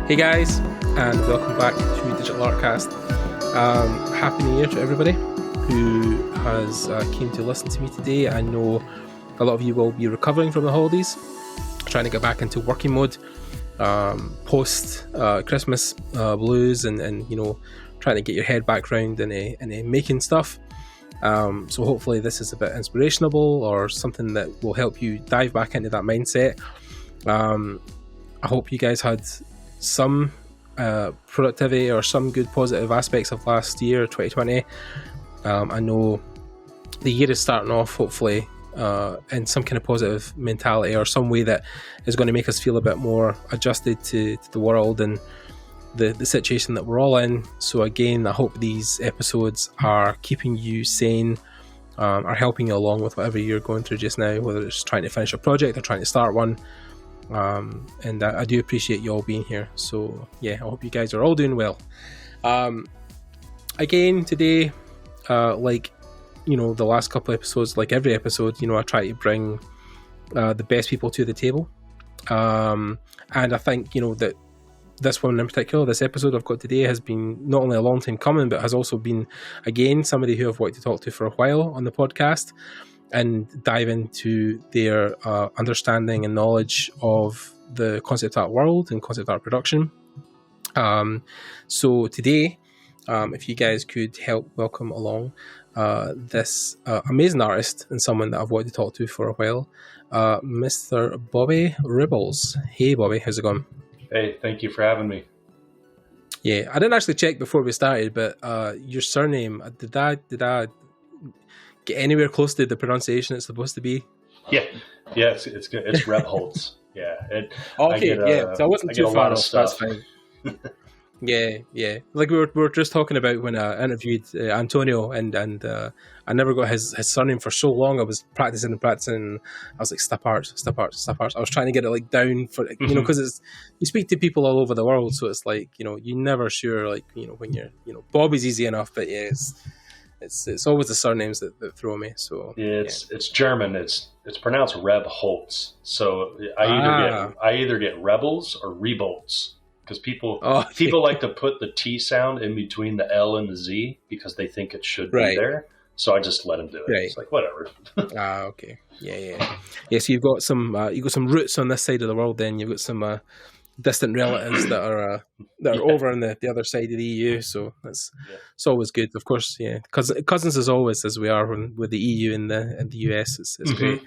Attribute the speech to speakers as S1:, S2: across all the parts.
S1: Hey guys, and welcome back to Digital Artcast. Happy New Year to everybody who has came to listen to me today. I know a lot of you will be recovering from the holidays, trying to get back into working mode post Christmas blues, and you know, trying to get your head back round and making stuff. So hopefully this is a bit inspirational or something that will help you dive back into that mindset. I hope you guys had some productivity or some good positive aspects of last year, 2020. I know the year is starting off hopefully in some kind of positive mentality or some way that is going to make us feel a bit more adjusted to the world and the situation that we're all in. So again, I hope these episodes are keeping you sane, are helping you along with whatever you're going through just now, whether it's trying to finish a project or trying to start one. And I do appreciate you all being here. So yeah, I hope you guys are all doing well. Again, today, like, you know, the last couple episodes, like every episode, you know, I try to bring the best people to the table. And I think, you know, that this one in particular, this episode I've got today has been not only a long time coming, but has also been, again, somebody who I've wanted to talk to for a while on the podcast and dive into their understanding and knowledge of the concept art world and concept art production. So today, if you guys could help welcome along this amazing artist and someone that I've wanted to talk to for a while, Mr. Bobby Rebholz. Hey Bobby, how's it going?
S2: Hey, thank you for having me.
S1: Yeah, I didn't actually check before we started, but your surname, did I get anywhere close to the pronunciation it's supposed to be?
S2: Yeah, it's good. It's Rebholz. Yeah.
S1: So I wasn't too far off. That's fine. Yeah. Like we were just talking about when I interviewed Antonio, and I never got his surname for so long. I was practicing. I was like, Stapart. I was trying to get it like down for, you know, because you speak to people all over the world, so it's like, you know, you're never sure, like, you know, when you're, you know, Bobby's easy enough, but yeah, it's always the surnames that throw me. So
S2: yeah, it's German. It's pronounced Rebholz. So I either get Rebels or Rebolts, because people like to put the T sound in between the L and the Z because they think it should be there. So I just let them do it. Right. It's like, whatever.
S1: Okay. Yeah. So you've got some roots on this side of the world. Then you've got some distant relatives that are over on the other side of the EU, so it's always good, of course. Yeah, because cousins as always, as we are with the EU and the US. It's great.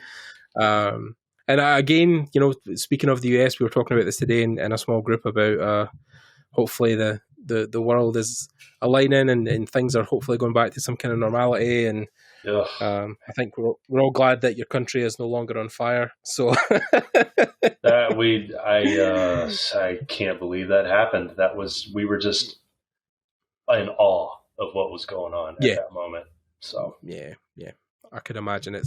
S1: And again, you know, speaking of the US, we were talking about this today in a small group about hopefully the world is aligning and things are hopefully going back to some kind of normality. And I think we're all glad that your country is no longer on fire. So
S2: I can't believe that happened. We were just in awe of what was going on at that moment. So
S1: yeah, I could imagine.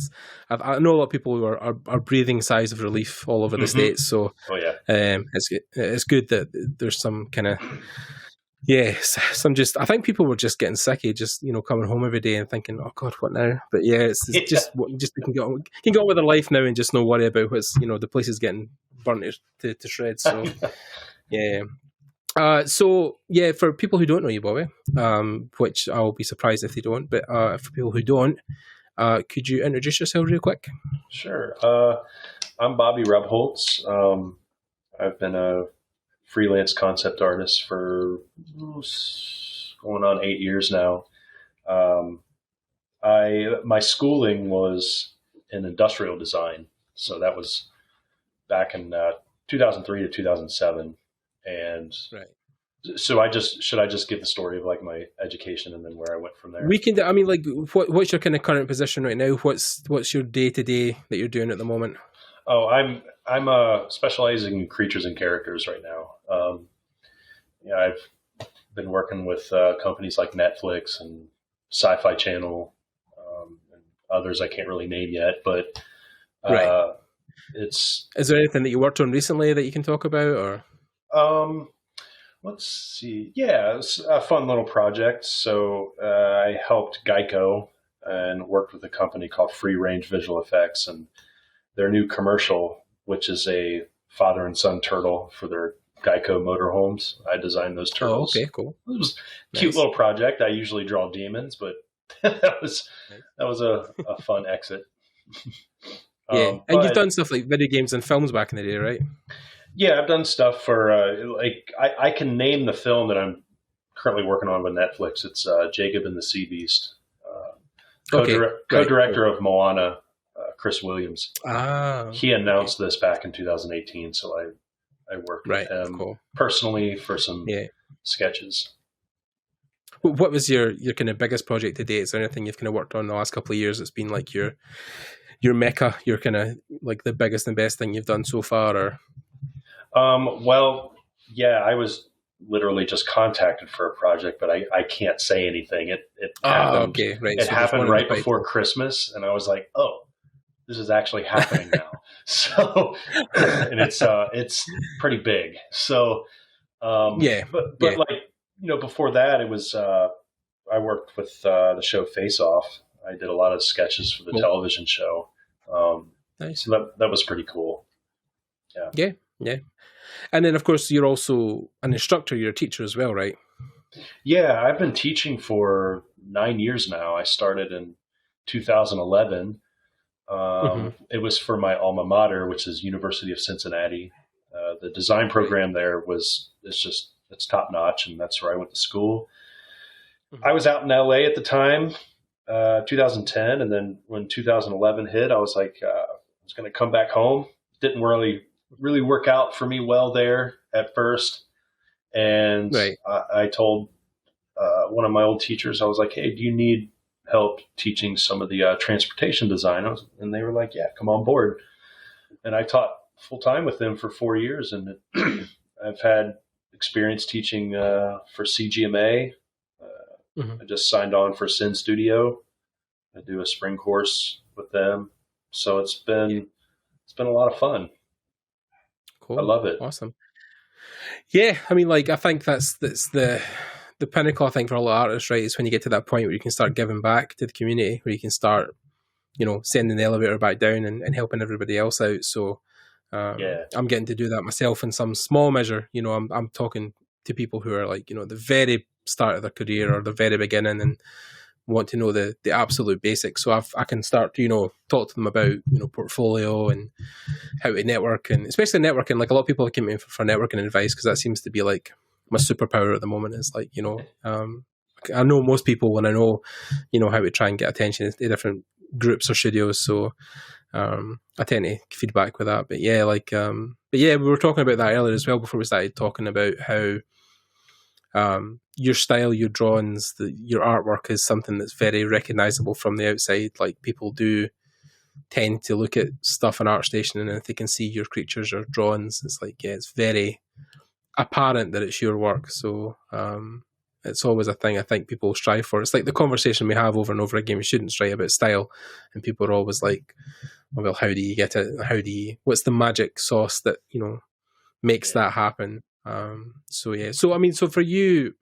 S1: I know a lot of people who are breathing sighs of relief all over the States. So it's good that there's some kind of I think people were just getting sicky, just, you know, coming home every day and thinking, oh God, what now? But just can get on with their life now and just not worry about what's, you know, the place is getting burnt to shreds. So for people who don't know you, Bobby, which I'll be surprised if they don't, but for people who don't, could you introduce yourself real quick?
S2: Sure. I'm Bobby Rebholz. I've been a freelance concept artist for going on 8 years now. My schooling was in industrial design, so that was back in 2003 to 2007, and so should I just give the story of like my education and then where I went from there?
S1: We can. I mean, like, what's your kind of current position right now? What's your day to day that you're doing at the moment?
S2: Oh, I'm specializing in creatures and characters right now. I've been working with companies like Netflix and SyFy Channel and others I can't really name yet. But is
S1: there anything that you worked on recently that you can talk about? Or
S2: let's see. Yeah, it's a fun little project. So I helped Geico and worked with a company called Range VFX and their new commercial, which is a father and son turtle for their Geico motorhomes. I designed those turtles.
S1: Oh, okay, cool.
S2: It was a cute little project. I usually draw demons, but that was a fun exit.
S1: Yeah, and you've done stuff like video games and films back in the day, right?
S2: Yeah, I've done stuff for I can name the film that I'm currently working on with Netflix. It's Jacob and the Sea Beast. Co-director of Moana, Chris Williams. He announced this back in 2018, so I worked with him personally for some sketches.
S1: What was your kind of biggest project to date? Is there anything you've kind of worked on the last couple of years that's been like your mecca, your kind of like the biggest and best thing you've done so far? Or
S2: well, yeah, I was literally just contacted for a project, but I can't say anything. It happened. Okay, right. It happened right before Christmas, and I was like, oh, this is actually happening now. So, and it's pretty big. So, but like, before that, it was I worked with the show Face Off. I did a lot of sketches for the television show.
S1: Nice.
S2: So that was pretty cool.
S1: Yeah. And then, of course, you're also an instructor. You're a teacher as well, right?
S2: Yeah, I've been teaching for 9 years now. I started in 2011. It was for my alma mater, which is University of Cincinnati. The design program there it's top notch, and that's where I went to school. I was out in LA at the time, 2010, and then when 2011 hit, I was like, I was going to come back home. Didn't really work out for me well there at first, and I told one of my old teachers, I was like, hey, do you need help teaching some of the transportation design? And they were like, yeah, come on board. And I taught full time with them for 4 years, and I've had experience teaching for CGMA. I just signed on for Sin Studio. I do a spring course with them, so it's been a lot of fun.
S1: Cool.
S2: I love it.
S1: Awesome. Yeah, I mean, like, I think that's the pinnacle, I think, for a lot of artists, right, is when you get to that point where you can start giving back to the community, where you can start, sending the elevator back down and helping everybody else out. So I'm getting to do that myself in some small measure. I'm talking to people who are like, the very start of their career or the very beginning and want to know the absolute basics. So I can start to, talk to them about, portfolio and how to network, and especially networking. Like, a lot of people have come to me for networking advice, because that seems to be like my superpower at the moment. Is like, I know most people when I know, how to try and get attention to different groups or studios. So I tend to feedback with that. But yeah, we were talking about that earlier as well before we started talking about how your style, your drawings, your artwork is something that's very recognizable from the outside. Like, people do tend to look at stuff on ArtStation, and if they can see your creatures or drawings, it's like, it's very apparent that it's your work. So it's always a thing I think people strive for. It's like the conversation we have over and over again with students, right, about style, and people are always like, well, how do you get it? What's the magic sauce that, makes that happen? So for you,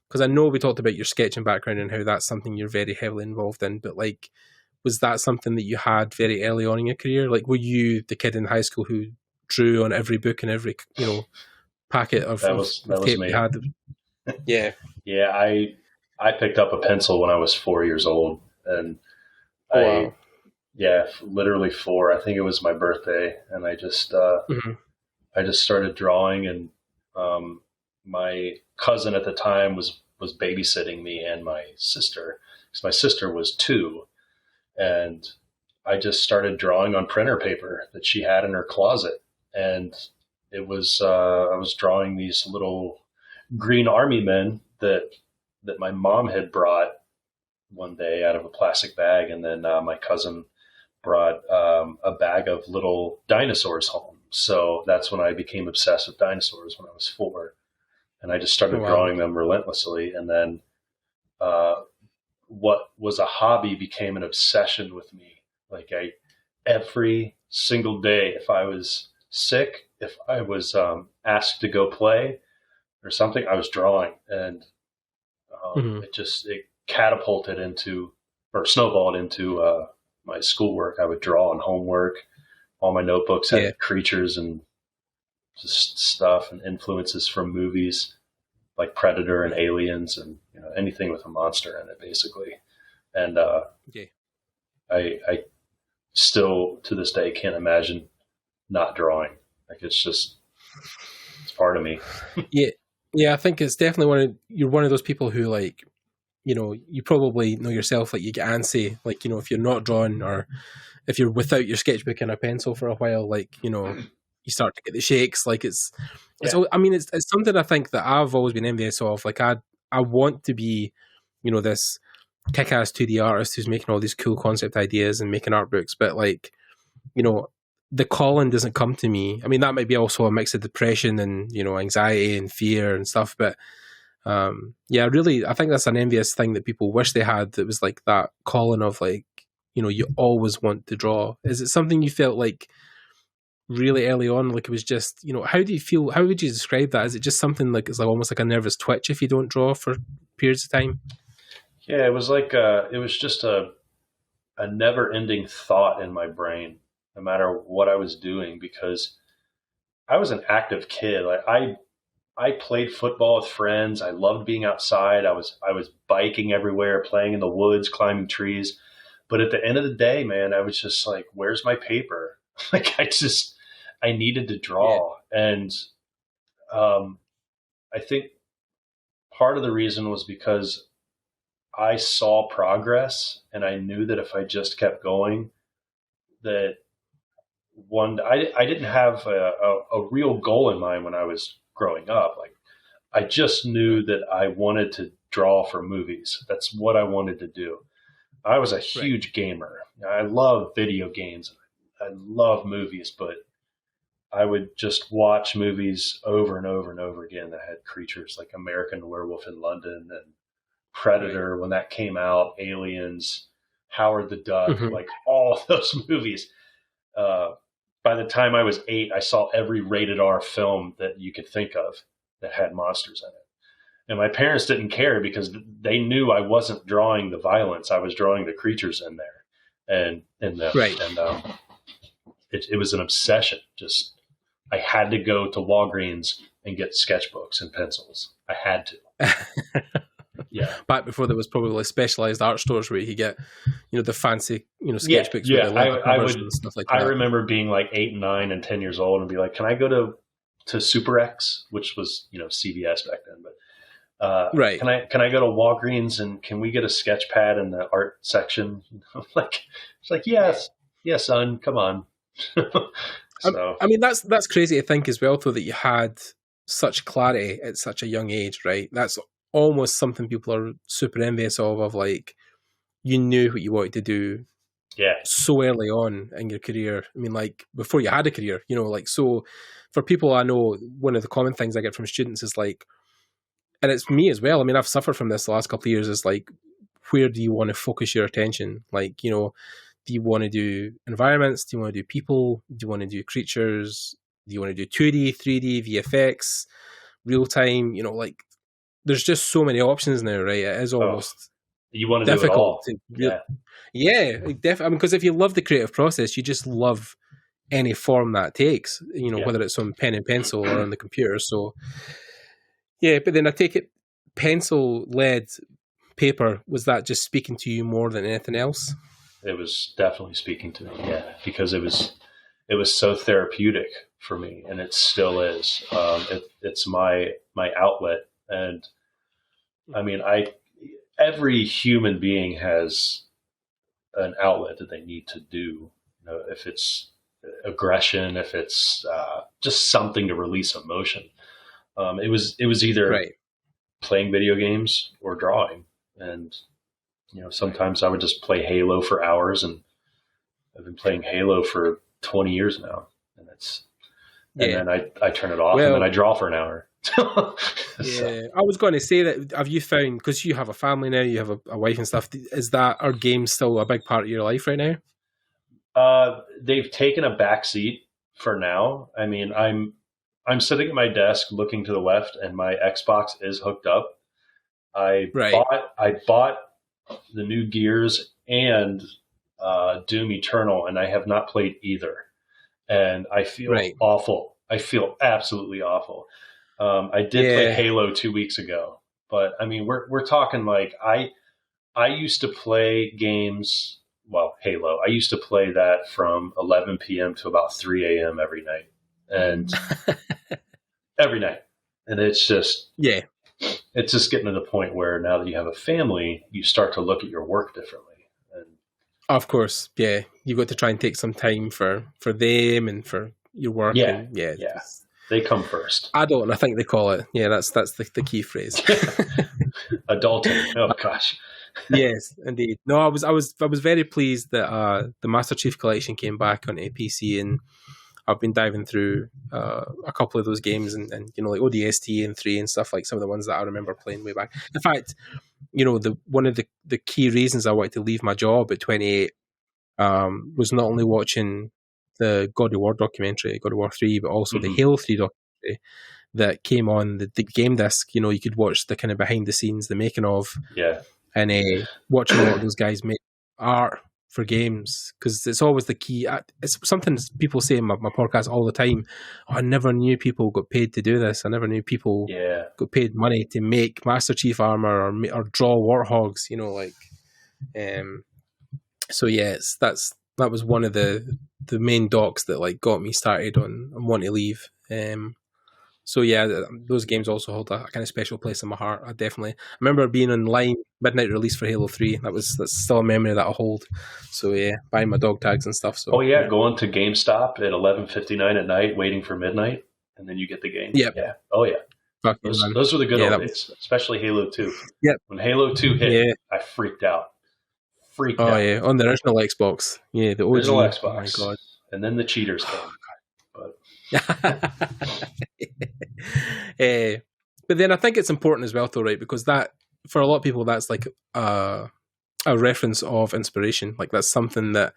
S1: because I know we talked about your sketching background and how that's something you're very heavily involved in, but like, was that something that you had very early on in your career? Like, were you the kid in high school who drew on every book and every, packet of tape you had? Yeah.
S2: Yeah, I picked up a pencil when I was 4 years old, and literally 4. I think it was my birthday, and I just started drawing, and my cousin at the time was babysitting me and my sister, because my sister was 2, and I just started drawing on printer paper that she had in her closet, and it was I was drawing these little green army men that my mom had brought one day out of a plastic bag, and then my cousin brought a bag of little dinosaurs home. So that's when I became obsessed with dinosaurs when I was 4, and I just started drawing them relentlessly. And then what was a hobby became an obsession with me. Like, every single day, if I was sick, if I was asked to go play or something, I was drawing, and it catapulted into, or snowballed into my schoolwork. I would draw on homework. All my notebooks had creatures and just stuff and influences from movies like Predator and Aliens and anything with a monster in it, basically. And I still to this day can't imagine not drawing. Like it's part of me.
S1: Yeah. I think it's definitely you're one of those people who, like, you probably know yourself, like, you get antsy, like, if you're not drawing or if you're without your sketchbook and a pencil for a while, like, you start to get the shakes. Like it's something I think that I've always been envious of. Like I want to be, this kick-ass 2D artist who's making all these cool concept ideas and making art books, but like, the calling doesn't come to me. I mean, that might be also a mix of depression and, anxiety and fear and stuff, but really, I think that's an envious thing that people wish they had, that was like that calling of, like, you always want to draw. Is it something you felt like really early on? Like it was just, how do you feel? How would you describe that? Is it just something like it's like almost like a nervous twitch if you don't draw for periods of time?
S2: Yeah, it was like it was just a never-ending thought in my brain, no matter what I was doing, because I was an active kid. Like I played football with friends. I loved being outside. I was biking everywhere, playing in the woods, climbing trees. But at the end of the day, man, I was just like, where's my paper? Like I needed to draw. Yeah. And I think part of the reason was because I saw progress, and I knew that if I just kept going, that I didn't have a real goal in mind when I was growing up. Like I just knew that I wanted to draw for movies. That's what I wanted to do. I was a huge gamer. I love video games. I love movies, but I would just watch movies over and over and over again that had creatures, like American Werewolf in London and Predator when that came out, Aliens, Howard the Duck, like all those movies. By the time I was 8, I saw every rated R film that you could think of that had monsters in it. And my parents didn't care because they knew I wasn't drawing the violence. I was drawing the creatures in there and in them. Right. And it was an obsession. Just, I had to go to Walgreens and get sketchbooks and pencils. I had to. Yeah.
S1: Back before there was probably specialized art stores where you could get, the fancy, sketchbooks.
S2: Yeah. I would, and stuff like that. I remember being like 8 and 9 and 10 years old and be like, can I go to Super X, which was, CVS back then, but right. Can I go to Walgreens and can we get a sketch pad in the art section? It's like, yes, son, come on. So. I
S1: mean, that's crazy to think as well, though, that you had such clarity at such a young age, right? That's almost something people are super envious of like, you knew what you wanted to do so early on in your career. I mean, like, before you had a career, so for people I know, one of the common things I get from students is like, and it's me as well. I mean, I've suffered from this the last couple of years, is like, where do you want to focus your attention? Like, do you want to do environments? Do you want to do people? Do you want to do creatures? Do you want to do 2D, 3D, VFX, real time? Like, there's just so many options now, right? It is almost
S2: you want to difficult do it all.
S1: Definitely. I mean, because if you love the creative process, you just love any form that takes, whether it's on pen and pencil or on the computer. So, yeah, but then I take it, pencil-led paper, was that just speaking to you more than anything else?
S2: It was definitely speaking to me, yeah, because it was so therapeutic for me, and it still is. It's my outlet, and I mean, every human being has an outlet that they need to do. If it's aggression, if it's just something to release emotion. It was either playing video games or drawing, and sometimes I would just play Halo for hours, and I've been playing Halo for 20 years now, and then I turn it off, and then I draw for an hour.
S1: Yeah, I was going to say that, have you found, because you have a family now, you have a wife and stuff, are games still a big part of your life right now?
S2: They've taken a back seat for now. I mean, I'm sitting at my desk looking to the left, and my Xbox is hooked up. I bought the new Gears and Doom Eternal, and I have not played either. And I feel awful. I feel absolutely awful. I did play Halo 2 weeks ago, but I mean, we're talking like I used to play games. Well, Halo. I used to play that from 11 p.m. to about 3 a.m. every night, and every night. And it's just getting to the point where now that you have a family, you start to look at your work differently. And
S1: of course, you've got to try and take some time for them and for your work.
S2: Yeah,
S1: and
S2: they come first.
S1: Adult, I think they call it. Yeah, that's the key phrase.
S2: Adulting. Oh gosh.
S1: Yes, indeed. No, I was very pleased that the Master Chief Collection came back on PC, and I've been diving through a couple of those games, and like ODST and 3 and stuff, like some of the ones that I remember playing way back. In fact, one of the key reasons I wanted to leave my job at 28 was not only watching the God of War documentary, God of War 3, but also the Halo 3 documentary that came on the game disc. You could watch the kind of behind the scenes, the making of, and watching a lot of those guys make art for games, because it's always the key. It's something people say in my podcast all the time. I never knew people got paid to do this. I never knew people got paid money to make Master Chief armor or draw warthogs. So that was one of the main docs that like got me started on wanting to leave. So those games also hold a kind of special place in my heart. I remember being online midnight release for Halo 3. That's still a memory that I hold. So buying my dog tags and stuff. So
S2: going to GameStop at 11:59 at night, waiting for midnight, and then you get the game.
S1: Yep.
S2: Yeah. Oh yeah. Those were the good old days, especially Halo 2.
S1: Yep.
S2: When Halo 2 hit, I freaked out.
S1: Oh yeah, on the original Xbox. Yeah, the OG.
S2: Original Xbox.
S1: Oh my God.
S2: And then the cheaters came.
S1: But then I think it's important as well, though, right? Because that, for a lot of people, that's like a reference of inspiration. Like that's something that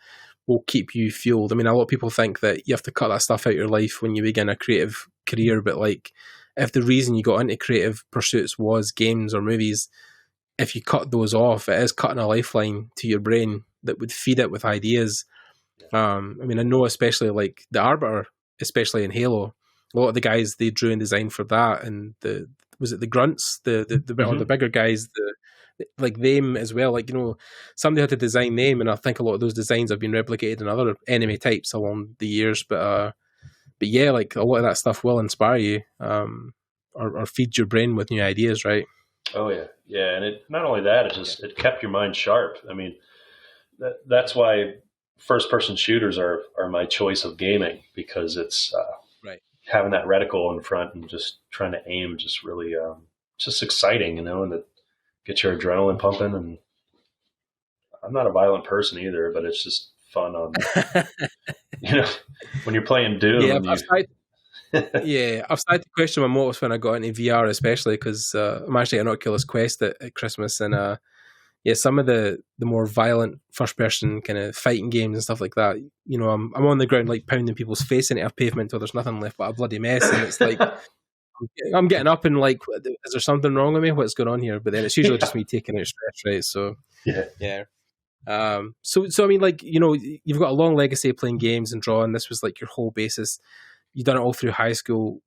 S1: will keep you fueled. I mean, a lot of people think that you have to cut that stuff out of your life when you begin a creative career, but like if the reason you got into creative pursuits was games or movies, if you cut those off, it is cutting a lifeline to your brain that would feed it with ideas. I mean, I know especially like the Arbiter, especially in Halo, a lot of the guys they drew and designed for that, and the grunts, the bigger guys, like them as well. Like somebody had to design them, and I think a lot of those designs have been replicated in other enemy types along the years. But yeah, like a lot of that stuff will inspire you, or feed your brain with new ideas, right?
S2: Oh yeah, and it not only that, it kept your mind sharp. I mean, that's why first-person shooters are my choice of gaming, because it's having that reticle in front and just trying to aim, just really just exciting, and it gets your adrenaline pumping. And I'm not a violent person either, but it's just fun on when you're playing Doom.
S1: I've started to question my motives when I got into VR, especially because I'm actually an Oculus Quest at Christmas, and some of the more violent first person kind of fighting games and stuff like that. I'm on the ground like pounding people's face into a pavement till there's nothing left but a bloody mess, and it's like I'm getting up and like, is there something wrong with me? What's going on here? But then it's usually just me taking out stress, right? So So I mean, like you've got a long legacy of playing games and drawing. This was like your whole basis. You've done it all through high school.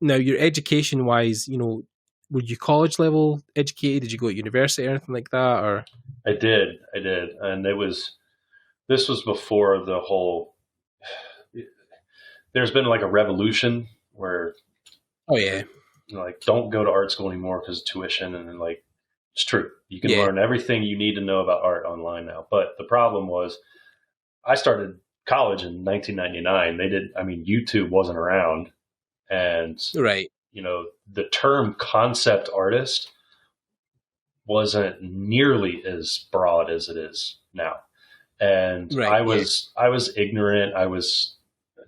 S1: Now, your education wise, were you college level educated? Did you go to university or anything like that? Or
S2: I did, and this was before the whole. There's been like a revolution where, like don't go to art school anymore because of tuition, and then like it's true, you can learn everything you need to know about art online now. But the problem was, I started college in 1999. YouTube wasn't around, and the term concept artist wasn't nearly as broad as it is now. And I was ignorant. I was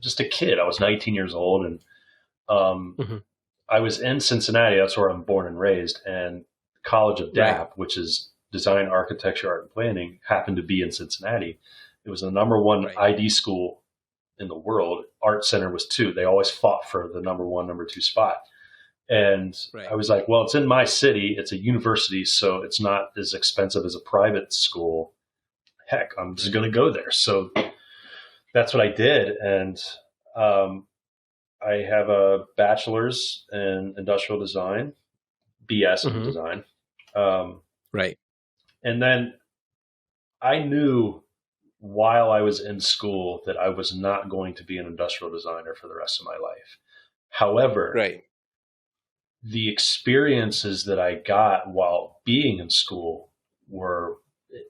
S2: just a kid. I was 19 years old, and I was in Cincinnati. That's where I'm born and raised. And College of DAP, which is Design, Architecture, Art, and Planning, happened to be in Cincinnati. It was the number one ID school in the world. Art Center was 2. They always fought for the number 1, number 2 spot. And I was like, well, it's in my city. It's a university, so it's not as expensive as a private school. Heck, I'm just going to go there. So that's what I did. And I have a bachelor's in industrial design, BS in design.
S1: Right.
S2: And then I knew while I was in school that I was not going to be an industrial designer for the rest of my life. However,
S1: right.
S2: The experiences that I got while being in school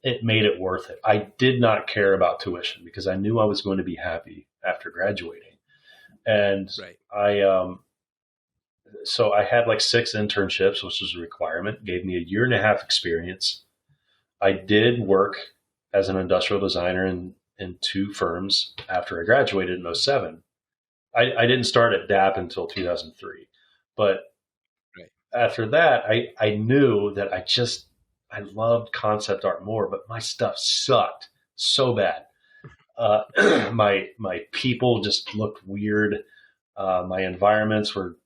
S2: it made it worth it. I did not care about tuition because I knew I was going to be happy after graduating. And so I had like 6 internships, which was a requirement, gave me a 1.5 year experience. I did work as an industrial designer in 2 firms after I graduated in 2007. I didn't start at DAP until 2003, but after that, I knew that I loved concept art more, but my stuff sucked so bad. My people just looked weird. My environments were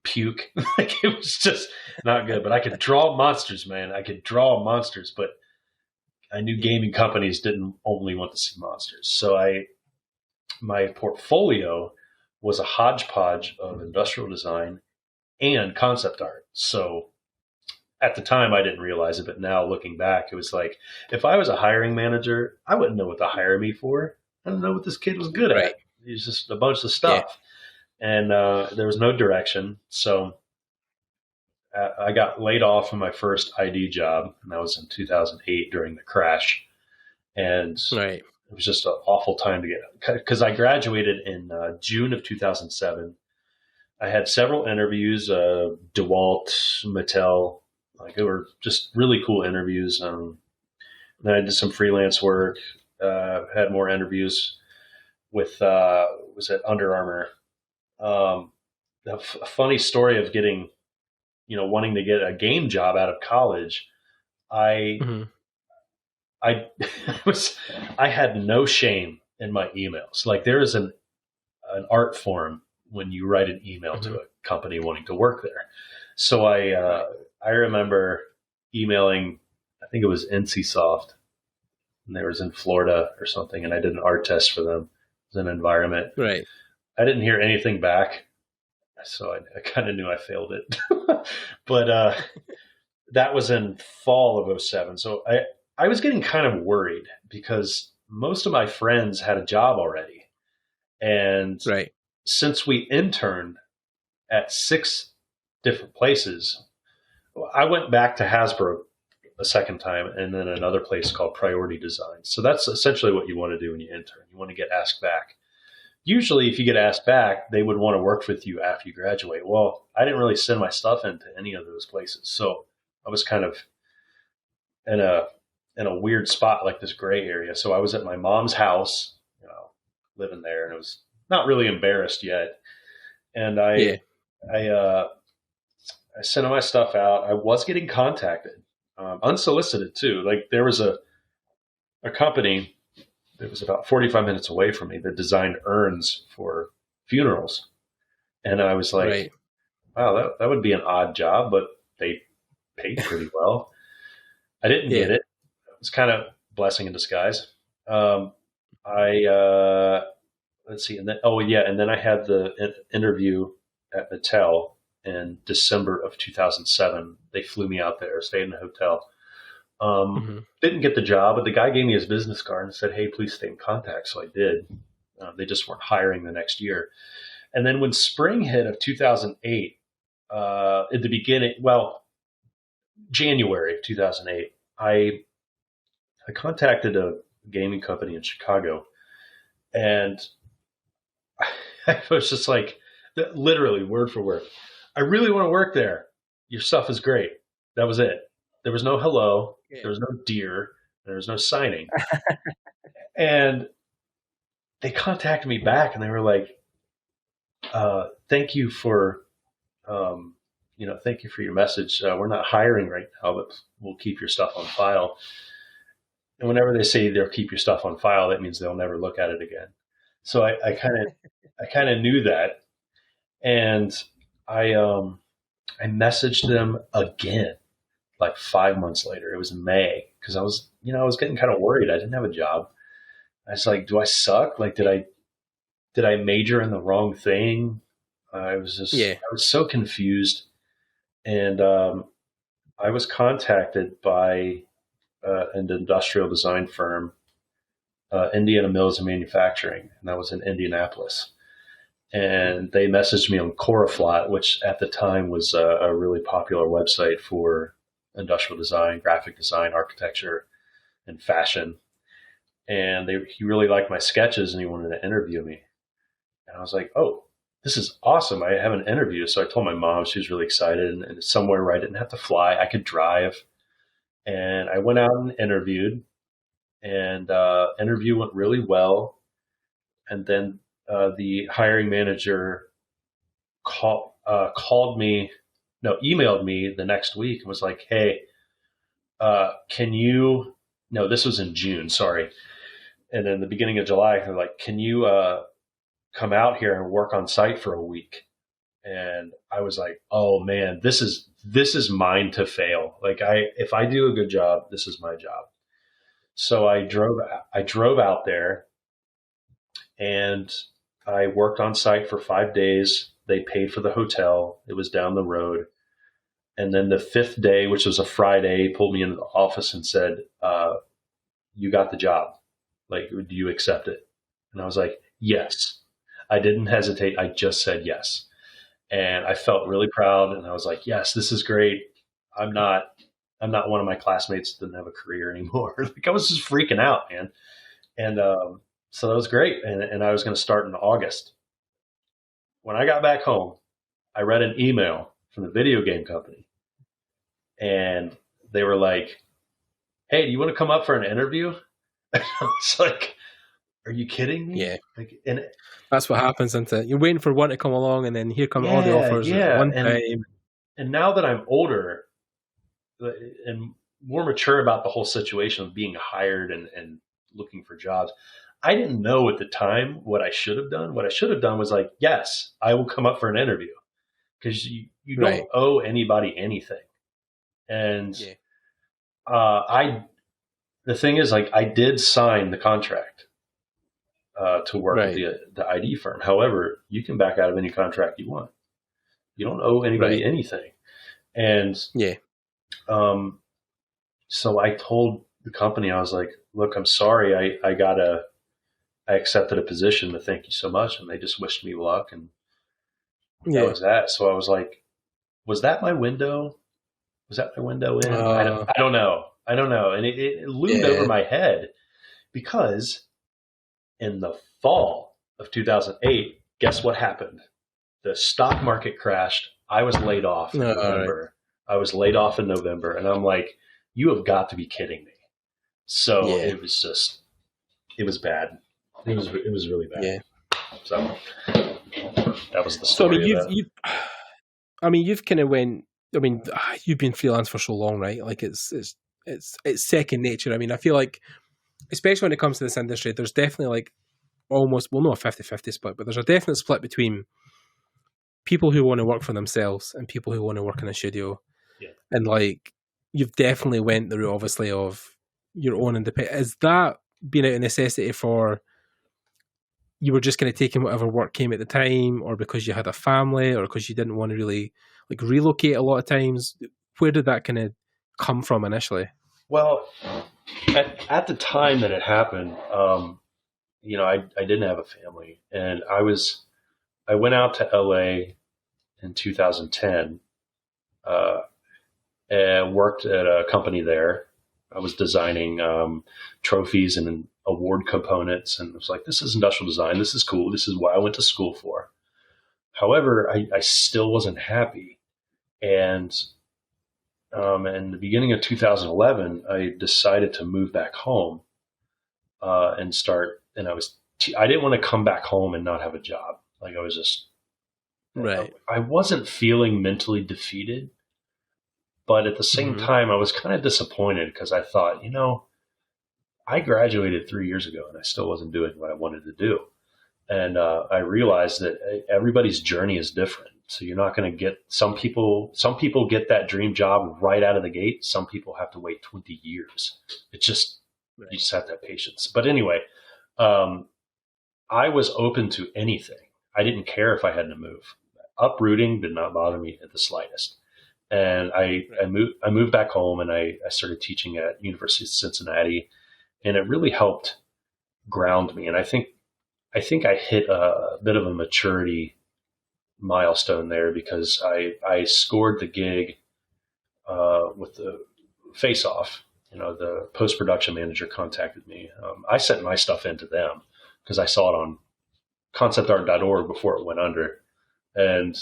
S2: puke. Like it was just not good. But I could draw monsters, man. I could draw monsters, but I knew gaming companies didn't only want to see monsters. So my portfolio was a hodgepodge of industrial design and concept art. So at the time I didn't realize it, but now looking back, it was like, if I was a hiring manager, I wouldn't know what to hire me for. I don't know what this kid was good at. He was just a bunch of stuff. Yeah. And there was no direction. So I got laid off from my first ID job, and that was in 2008 during the crash. And it was just an awful time to get, because I graduated in June of 2007. I had several interviews, DeWalt, Mattel, like they were just really cool interviews. Then I did some freelance work, had more interviews with, was it Under Armour? A funny story of getting, wanting to get a game job out of college. I had no shame in my emails. Like there is an art form when you write an email to a company wanting to work there. So I remember emailing, I think it was NCSoft, and they was in Florida or something, and I did an art test for them. It was an environment. Right. I didn't hear anything back, so I kind of knew I failed it. But that was in fall of 2007. So I was getting kind of worried because most of my friends had a job already. And since we interned at 6 different places, I went back to Hasbro a second time and then another place called Priority Design. So that's essentially what you want to do when you intern. You want to get asked back. Usually if you get asked back, they would want to work with you after you graduate. Well, I didn't really send my stuff into any of those places. So I was kind of in a weird spot, like this gray area. So I was at my mom's house, living there, and I was not really embarrassed yet. And I sent all my stuff out. I was getting contacted, unsolicited too. Like there was a company that was about 45 minutes away from me that designed urns for funerals. And I was like, wow, that would be an odd job, but they paid pretty well. I didn't get it. It was kind of a blessing in disguise. Let's see. And then I had the interview at Mattel in December of 2007. They flew me out there, stayed in a hotel. Didn't get the job, but the guy gave me his business card and said, hey, please stay in contact. So I did. They just weren't hiring the next year. And then when spring hit of 2008, at the beginning, January of 2008, I contacted a gaming company in Chicago, and I was just like, literally word for word, I really want to work there. Your stuff is great. That was it. There was no hello. There was no dear. There was no signing. And they contacted me back, and they were like, thank you for, thank you for your message. We're not hiring right now, but we'll keep your stuff on file. And whenever they say they'll keep your stuff on file, that means they'll never look at it again. So I kind of knew that, and I messaged them again, like 5 months later. It was May, because I was getting kind of worried. I didn't have a job. I was like, do I suck? Like, did did I major in the wrong thing? I was so confused. And I was contacted by an industrial design firm, Indiana Mills and Manufacturing, and that was in Indianapolis. And they messaged me on Coraflot, which at the time was a really popular website for industrial design, graphic design, architecture, and fashion. And he really liked my sketches and he wanted to interview me. And I was like, oh, this is awesome. I have an interview. So I told my mom, she was really excited, and it's somewhere where I didn't have to fly. I could drive. And I went out and interviewed, and interview went really well. And then the hiring manager emailed me the next week and was like, hey, this was in June, sorry. And then the beginning of July, they're like, can you come out here and work on site for a week? And I was like, oh man, this is mine to fail. Like if I do a good job, this is my job. So I drove out there and I worked on site for 5 days. They paid for the hotel. It was down the road. And then the 5th day, which was a Friday, he pulled me into the office and said, you got the job. Like, do you accept it? And I was like, yes. I didn't hesitate. I just said yes. And I felt really proud. And I was like, yes, this is great. I'm not one of my classmates that didn't have a career anymore. Like, I was just freaking out, man. And so that was great. And I was going to start in August. When I got back home, I read an email from the video game company. And they were like, hey, do you want to come up for an interview? And I was like, are you kidding me?
S1: Yeah.
S2: Like, and
S1: that's what happens, isn't it? You're waiting for one to come along, and then here come all the offers at one time.
S2: And now that I'm older and more mature about the whole situation of being hired and looking for jobs, I didn't know at the time what I should have done. What I should have done was like, yes, I will come up for an interview, because you don't owe anybody anything. And the thing is, like, I did sign the contract to work at the ID firm. However, you can back out of any contract you want. You don't owe anybody anything. And so I told the company, I was like, look, I'm sorry. I accepted a position, but thank you so much. And they just wished me luck. And that was that. So I was like, was that my window? Was that my window in? I don't know. And it loomed over my head, because in the fall of 2008, guess what happened? The stock market crashed. I was laid off in November. I was laid off in November. And I'm like, you have got to be kidding me. So it was bad. It was really bad. Yeah. So that was the story.
S1: So you've kind of you've been freelance for so long, right? Like it's second nature. I feel like, especially when it comes to this industry, there's definitely like almost, well, not a 50-50 split, but there's a definite split between people who want to work for themselves and people who want to work in a studio. Yeah. And like, you've definitely went the route, obviously, of your own independent. Is that been a necessity for you were just kind of taking whatever work came at the time, or because you had a family, or because you didn't want to really like relocate a lot of times? Where did that kind of come from initially?
S2: Well, at the time that it happened, I didn't have a family, and I went out to LA in 2010, and worked at a company there. I was designing trophies and award components, and I was like, this is industrial design. This is cool. This is what I went to school for. However, I still wasn't happy. And in the beginning of 2011, I decided to move back home and start. And I didn't want to come back home and not have a job. Like, I was just, I wasn't feeling mentally defeated. But at the same time, I was kind of disappointed, because I thought, I graduated 3 years ago and I still wasn't doing what I wanted to do. And I realized that everybody's journey is different. So you're not going to get some people get that dream job right out of the gate. Some people have to wait 20 years. It's just, you just have to have patience. But anyway, I was open to anything. I didn't care if I had to move. Uprooting did not bother me at the slightest. And I moved back home, and I started teaching at University of Cincinnati, and it really helped ground me. And I think I hit a bit of a maturity milestone there, because I scored the gig with the Face Off. The post-production manager contacted me. I sent my stuff into them because I saw it on conceptart.org before it went under. And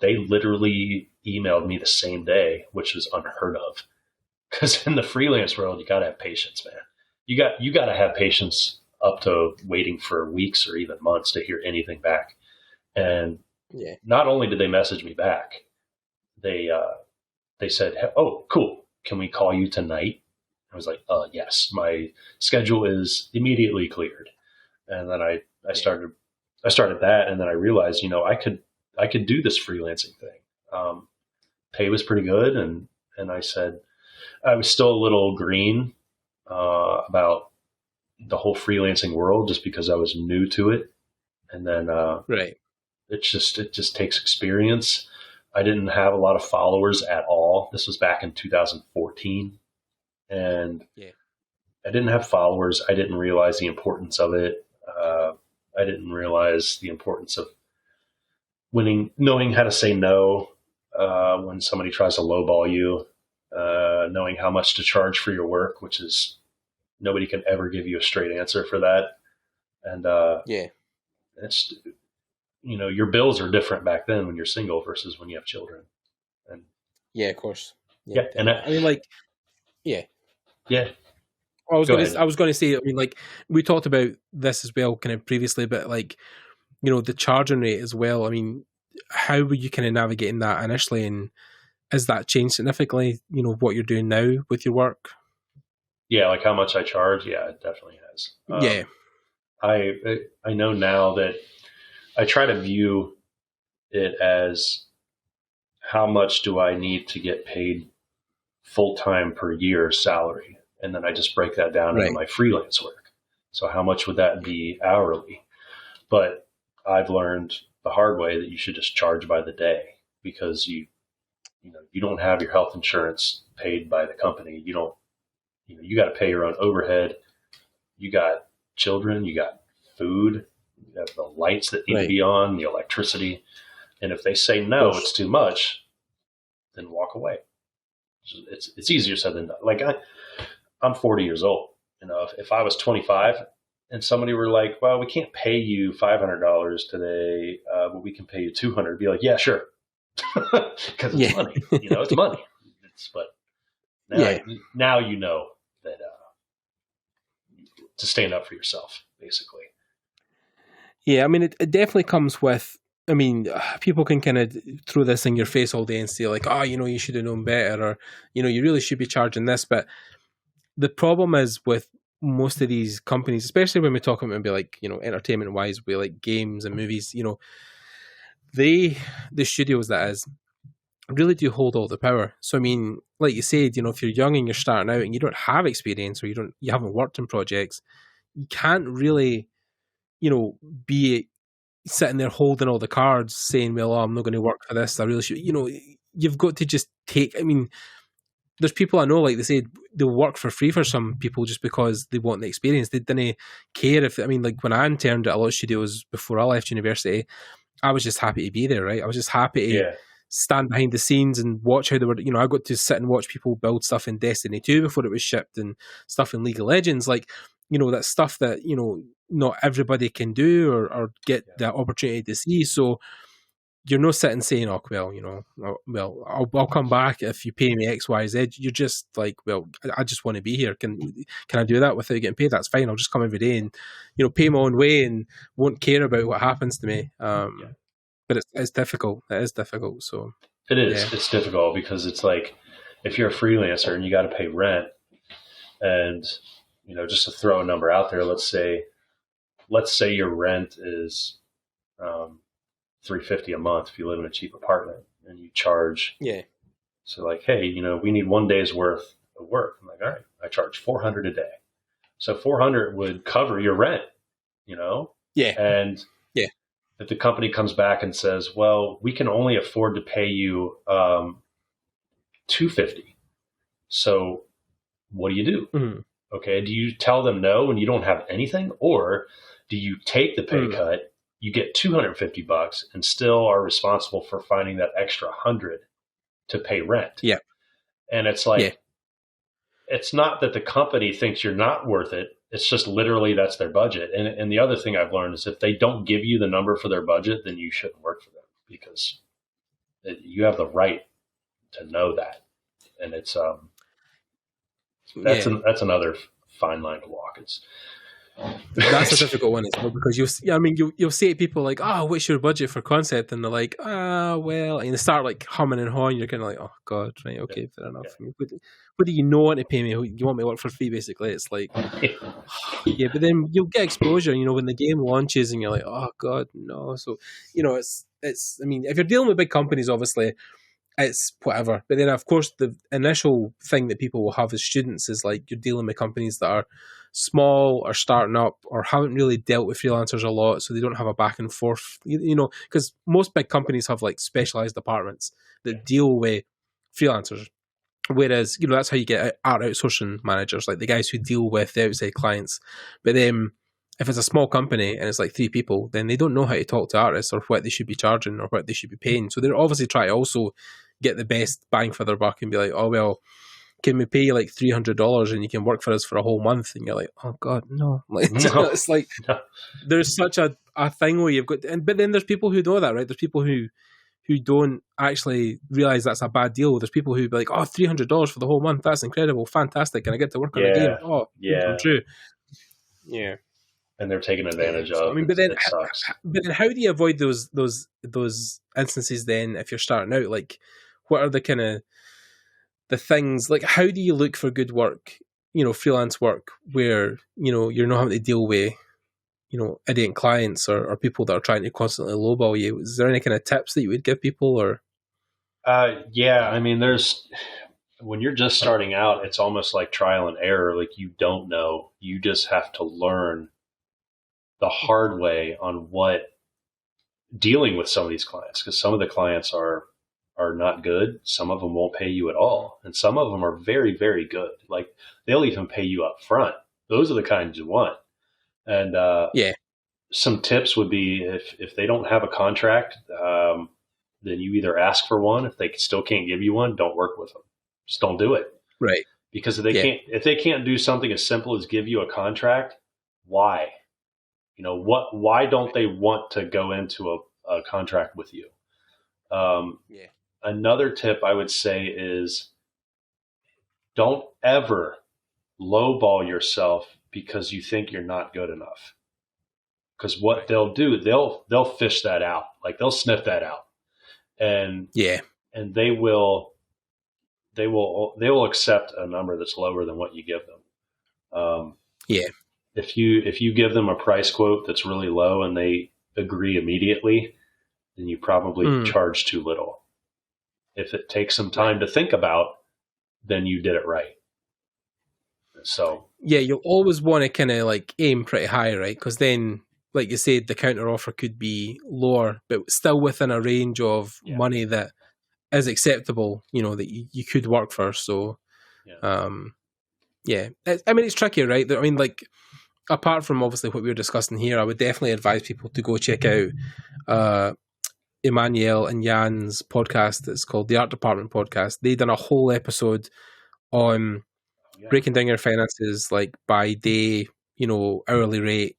S2: they literally emailed me the same day, which was unheard of. Because in the freelance world, you got to have patience, man. You got to have patience up to waiting for weeks or even months to hear anything back. And not only did they message me back, they said, "Oh, cool. Can we call you tonight?" I was like, yes, my schedule is immediately cleared. And then I started that. And then I realized, I could do this freelancing thing. Pay was pretty good. And I said, I was still a little green, about the whole freelancing world, just because I was new to it. And then, it just takes experience. I didn't have a lot of followers at all. This was back in 2014. And I didn't have followers. I didn't realize the importance of it. I didn't realize the importance of knowing how to say no when somebody tries to lowball you, knowing how much to charge for your work, which is nobody can ever give you a straight answer for that. And it's, your bills are different back then when you're single versus when you have children. And
S1: of course.
S2: And
S1: I mean, like,
S2: yeah.
S1: I was going to say, I mean, like, we talked about this as well kind of previously, but like, the charging rate as well. I mean, how were you kind of navigating that initially, and has that changed significantly, what you're doing now with your work?
S2: Yeah, like how much I charge? Yeah, it definitely has. I know now that I try to view it as, how much do I need to get paid full-time per year salary? And then I just break that down into my freelance work. So how much would that be hourly? But I've learned the hard way that you should just charge by the day, because you don't have your health insurance paid by the company. You got to pay your own overhead. You got children, you got food, you have the lights that need to be on, the electricity. And if they say no, it's too much, then walk away. It's easier said than done. Like I'm 40 years old. If I was 25 and somebody were like, "Well, we can't pay you $500 today, but we can pay you $200," I'd be like, "Yeah, sure," because it's money. It's money. But now you know that to stand up for yourself, basically.
S1: Yeah, I mean, it definitely comes with. I mean, people can kind of throw this in your face all day and say like, "Oh, you should have known better," or you really should be charging this. But the problem is with most of these companies, especially when we talk about maybe like entertainment wise, with like games and movies, the studios that is really do hold all the power. So I mean, like you said, if you're young and you're starting out and you don't have experience, or you haven't worked in projects, you can't really be sitting there holding all the cards saying, "Well, I'm not going to work for this. I really should." You've got to just take. I mean, there's people I know, like they say, they'll work for free for some people just because they want the experience. They didn't care if. I mean, like when I interned at a lot of studios before I left university, I was just happy to be there. Right, I was just happy to stand behind the scenes and watch how they were. I got to sit and watch people build stuff in Destiny 2 before it was shipped, and stuff in League of Legends. Like that stuff that not everybody can do or get the opportunity to see. So you're not sitting saying, "Oh, well, I'll come back if you pay me X, Y, Z." You're just like, "Well, I just want to be here. Can I do that without getting paid? That's fine. I'll just come every day and pay my own way and won't care about what happens to me." But it's difficult. It is difficult. So
S2: it is. Yeah. It's difficult because it's like if you're a freelancer and you got to pay rent, and just to throw a number out there, let's say your rent is $350 a month if you live in a cheap apartment, and you charge. So like, hey, we need 1 day's worth of work. I'm like, all right, I charge $400 a day. So 400 would cover your rent,
S1: Yeah.
S2: And
S1: yeah.
S2: if the company comes back and says, well, we can only afford to pay you $250. So what do you do?
S1: Mm-hmm.
S2: Okay. Do you tell them no and you don't have anything? Or do you take the pay cut, you get $250 and still are responsible for finding that extra 100 to pay rent?
S1: Yeah.
S2: And it's like, it's not that the company thinks you're not worth it. It's just literally that's their budget. And the other thing I've learned is if they don't give you the number for their budget, then you shouldn't work for them because you have the right to know that. And it's that's another fine line to walk.
S1: That's a difficult one as well because you'll say to people like, "Oh, what's your budget for concept?" And they're like, well," and they start like humming and hawing. You're kind of like, "Oh God, right, okay, fair enough."
S2: Yeah.
S1: What do you know want to pay me? You want me to work for free? Basically, it's like, yeah. But then you'll get exposure. When the game launches, and you're like, "Oh God, no." So it's. I mean, if you're dealing with big companies, obviously, it's whatever. But then, of course, the initial thing that people will have as students is like you're dealing with companies that are small or starting up or haven't really dealt with freelancers a lot, so they don't have a back and forth. Because most big companies have like specialized departments that deal with freelancers. Whereas, that's how you get art outsourcing managers, like the guys who deal with the outside clients. But then if it's a small company and it's like 3 people, then they don't know how to talk to artists or what they should be charging or what they should be paying. So they're obviously trying to also get the best bang for their buck and be like, oh, well, can we pay you like $300 and you can work for us for a whole month? And you're like, oh God, no. Like,
S2: No.
S1: It's like, there's such a thing where you've got, but then there's people who know that, right? There's people who don't actually realize that's a bad deal. There's people who be like, oh, $300 for the whole month. That's incredible. Fantastic. And I get to work on a game. Oh, yeah. True. Yeah.
S2: And they're taking advantage of.
S1: I mean, but then how do you avoid those instances then if you're starting out? Like, what are the kind of the things, like how do you look for good work, freelance work where, you're not having to deal with, idiot clients or people that are trying to constantly lowball you? Is there any kind of tips that you would give people or?
S2: Yeah, I mean, when you're just starting out, it's almost like trial and error. Like you don't know, you just have to learn the hard way on what dealing with some of these clients, because some of the clients are not good. Some of them won't pay you at all. And some of them are very, very good. Like they'll even pay you up front. Those are the kinds you want. And some tips would be if they don't have a contract, then you either ask for one. If they still can't give you one, don't work with them. Just don't do it.
S1: Right.
S2: Because if they can't do something as simple as give you a contract, why? Why don't they want to go into a contract with you? Another tip I would say is don't ever lowball yourself because you think you're not good enough. Because what they'll do, they'll fish that out. Like they'll sniff that out. And they will accept a number that's lower than what you give them. If you give them a price quote that's really low and they agree immediately, then you probably charge too little. If it takes some time to think about, then you did it right. So
S1: you'll always want to kind of like aim pretty high, right? Because then, like you said, the counter offer could be lower, but still within a range of money that is acceptable. That you could work for. So, I mean, it's tricky, right? I mean, like apart from obviously what we were discussing here, I would definitely advise people to go check out Emmanuel and Jan's podcast. It's called the Art Department Podcast. They done a whole episode on breaking down your finances, like by day, hourly rate,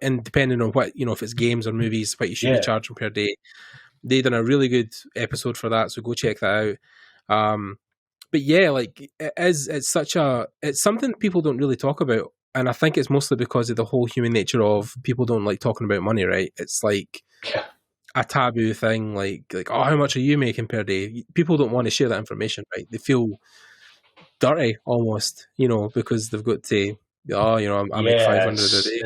S1: and depending on what, if it's games or movies, what you should be charging per day. They done a really good episode for that, so go check that out. But like it's something people don't really talk about, and I think it's mostly because of the whole human nature of people don't like talking about money, right? It's like a taboo thing, like oh, how much are you making per day? People don't want to share that information, right? They feel dirty almost, because they've got to, I make 500 a day.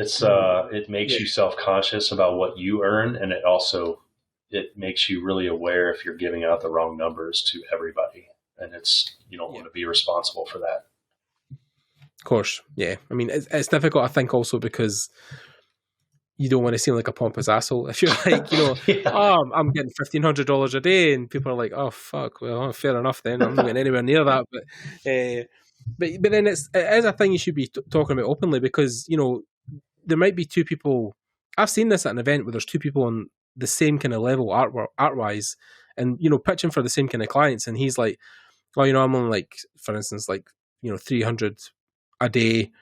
S2: It makes you self-conscious about what you earn, and it makes you really aware if you're giving out the wrong numbers to everybody, and you don't want to be responsible for that.
S1: Of course, yeah. I mean, it's difficult, I think, also because you don't want to seem like a pompous asshole. If you're like,
S2: Yeah.
S1: oh, I'm getting $1,500 a day, and people are like, oh fuck, well, fair enough then. I'm not getting anywhere near that. But then it is a thing you should be talking about openly, because there might be two people. I've seen this at an event where there's two people on the same kind of level art wise, and pitching for the same kind of clients, and he's like, oh, I'm on, like, for instance, like 300 a day.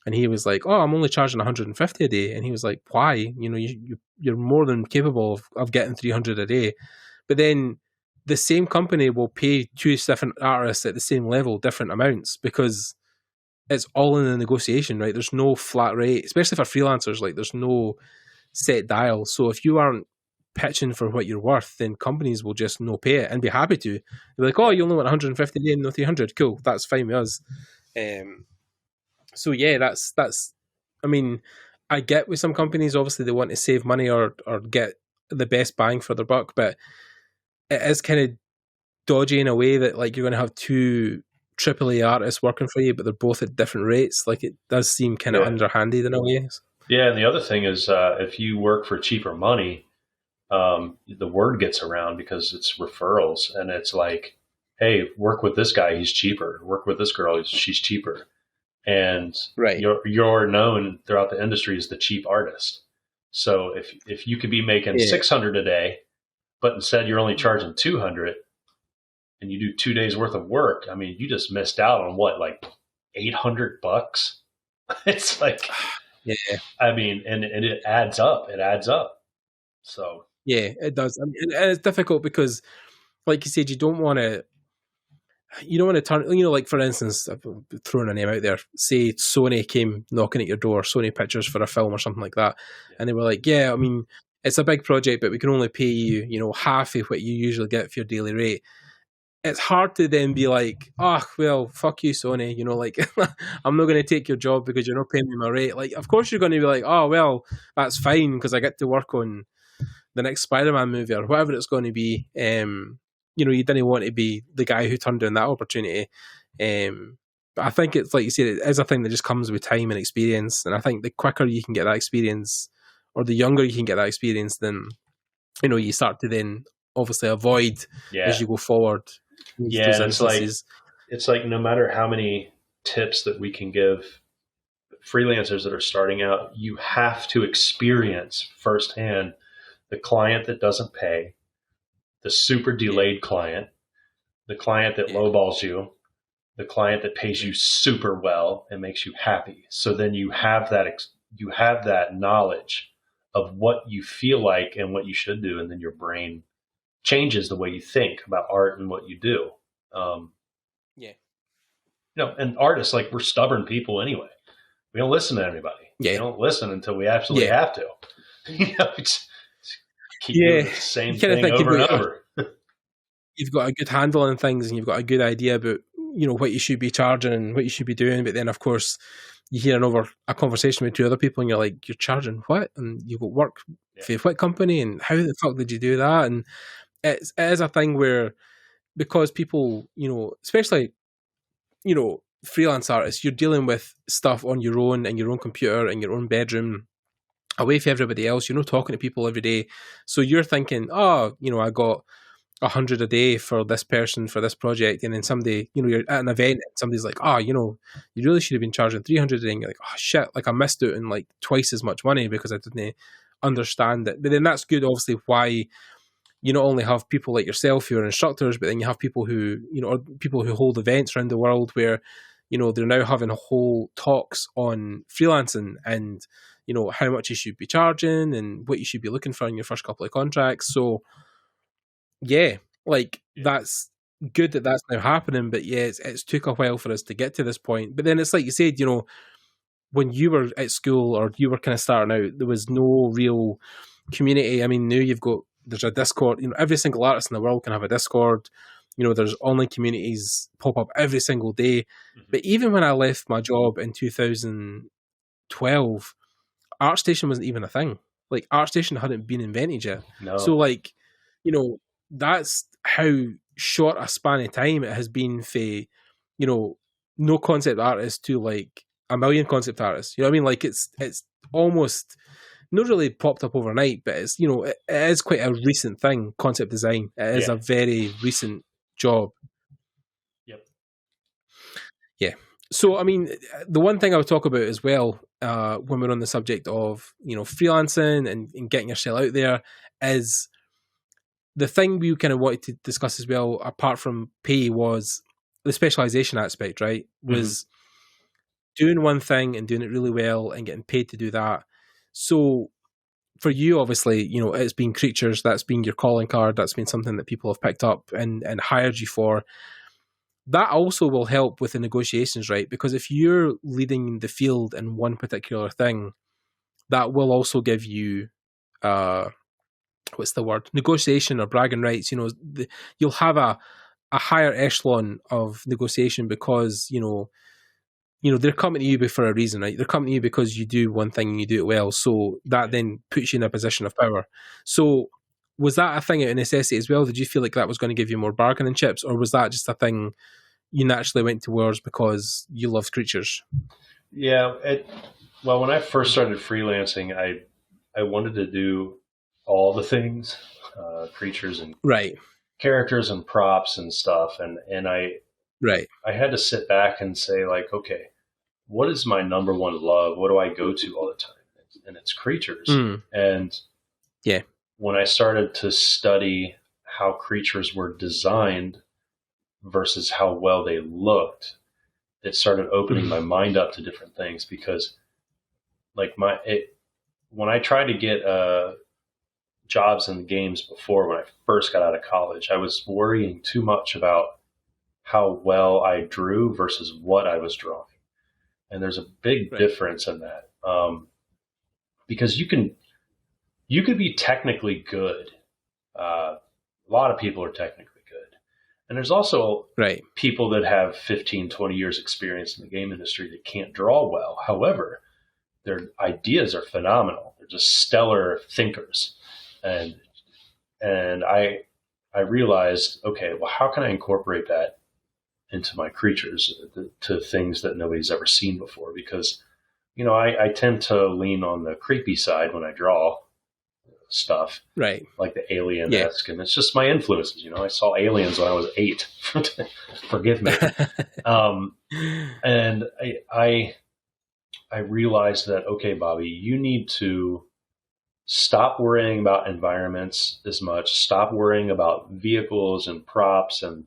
S1: And he was like, oh, I'm only charging 150 a day. And he was like, why? You're more than capable of getting 300 a day. But then the same company will pay two different artists at the same level different amounts, because it's all in the negotiation, right? There's no flat rate, especially for freelancers. Like, there's no set dial. So if you aren't pitching for what you're worth, then companies will just no pay it and be happy to. They're like, oh, you only want 150 a day and no 300. Cool, that's fine with us. So yeah, that's. I mean, I get with some companies, obviously they want to save money or get the best bang for their buck, but it is kind of dodgy in a way that, like, you're going to have two AAA artists working for you, but they're both at different rates. Like, it does seem kind of underhanded in a way.
S2: Yeah, and the other thing is, if you work for cheaper money, the word gets around because it's referrals, and it's like, hey, work with this guy, he's cheaper. Work with this girl, she's cheaper. And
S1: right.
S2: you're known throughout the industry as the cheap artist. So if you could be making 600 a day, but instead you're only charging 200, and you do 2 days worth of work, I mean, you just missed out on what, like $800? It's like,
S1: yeah.
S2: I mean, and it adds up. It adds up. So
S1: yeah, it does. I mean, and it's difficult because, like you said, you don't want to turn, like, for instance, I'm throwing a name out there, say Sony came knocking at your door, Sony Pictures, for a film or something like that. Yeah. And they were like, yeah, I mean, it's a big project, but we can only pay you, half of what you usually get for your daily rate. It's hard to then be like, oh, well, fuck you, Sony, like, I'm not going to take your job because you're not paying me my rate. Like, of course you're going to be like, oh, well, that's fine because I get to work on the next Spider-Man movie or whatever it's going to be. You didn't want to be the guy who turned down that opportunity. But I think it's, like you said, it is a thing that just comes with time and experience. And I think the quicker you can get that experience, or the younger you can get that experience, then, you start to then obviously avoid as you go forward.
S2: Yeah, and it's like no matter how many tips that we can give freelancers that are starting out, you have to experience firsthand the client that doesn't pay, the super delayed client, the client that lowballs you, the client that pays you super well and makes you happy. So then you have that knowledge of what you feel like and what you should do, and then your brain changes the way you think about art and what you do. And artists, like, we're stubborn people anyway. We don't listen to anybody. We don't listen until we absolutely have to. Keep doing the same thing over and over.
S1: You've got a good handle on things, and you've got a good idea about what you should be charging and what you should be doing. But then, of course, you hear a conversation with two other people, and you're like, you're charging what? And you go, work for what company? And how the fuck did you do that? And it is a thing where, because people, especially, freelance artists, you're dealing with stuff on your own, in your own computer, in your own bedroom, away from everybody else. You're not talking to people every day. So you're thinking, oh, I got 100 a day for this person for this project. And then somebody, you're at an event and somebody's like, oh, you really should have been charging 300 a day. And you're like, oh shit, like, I missed out on like twice as much money because I didn't understand it. But then that's good, obviously, why you not only have people like yourself who are instructors, but then you have people who, or people who hold events around the world where, they're now having whole talks on freelancing and, how much you should be charging and what you should be looking for in your first couple of contracts. So, that's good that that's now happening. But it's took a while for us to get to this point. But then it's like you said, when you were at school or you were kind of starting out, there was no real community. I mean, now there's a Discord. Every single artist in the world can have a Discord. There's online communities pop up every single day. Mm-hmm. But even when I left my job in 2012, ArtStation wasn't even a thing. Like, ArtStation hadn't been invented yet.
S2: No.
S1: So, like, that's how short a span of time it has been for, no concept artists to, like, a million concept artists. You know what I mean? Like it's almost not really popped up overnight, but it's, you know, it is quite a recent thing. Concept design. It is a very recent job.
S2: Yep.
S1: Yeah. So, I mean, the one thing I would talk about as well, when we're on the subject of, you know, freelancing and getting yourself out there, is the thing we kind of wanted to discuss as well, apart from pay, was the specialization aspect, right? Was doing one thing and doing it really well and getting paid to do that. So for you, obviously, you know, it's been creatures, that's been your calling card, that's been something that people have picked up and hired you for. That also will help with the negotiations, right? Because if you're leading the field in one particular thing, that will also give you, what's the word? Negotiation or bragging rights. You know, you'll have a higher echelon of negotiation because, you know, they're coming to you for a reason, right? They're coming to you because you do one thing and you do it well. So that then puts you in a position of power. So was that a thing out of necessity as well? Did you feel like that was going to give you more bargaining chips, or was that just a thing you naturally went towards because you loved creatures?
S2: Yeah. Well, when I first started freelancing, I wanted to do all the things, creatures and characters and props and stuff. And I had to sit back and say, like, okay, what is my number one love? What do I go to all the time? And it's creatures. And when I started to study how creatures were designed versus how well they looked, it started opening my mind up to different things, because like when I tried to get jobs in the games before, when I first got out of college, I was worrying too much about how well I drew versus what I was drawing. And there's a big difference in that. Because you could be technically good. A lot of people are technically good. And there's also people that have 15, 20 years experience in the game industry that can't draw well. However, their ideas are phenomenal. They're just stellar thinkers. And I realized, okay, well, how can I incorporate that into my creatures, to things that nobody's ever seen before? Because, you know, I tend to lean on the creepy side when I draw stuff, like the alien-esque, and it's just my influences. You know, I saw Aliens when I was 8. Forgive me. And I realized that, okay, Bobby, you need to stop worrying about environments as much. Stop worrying about vehicles and props and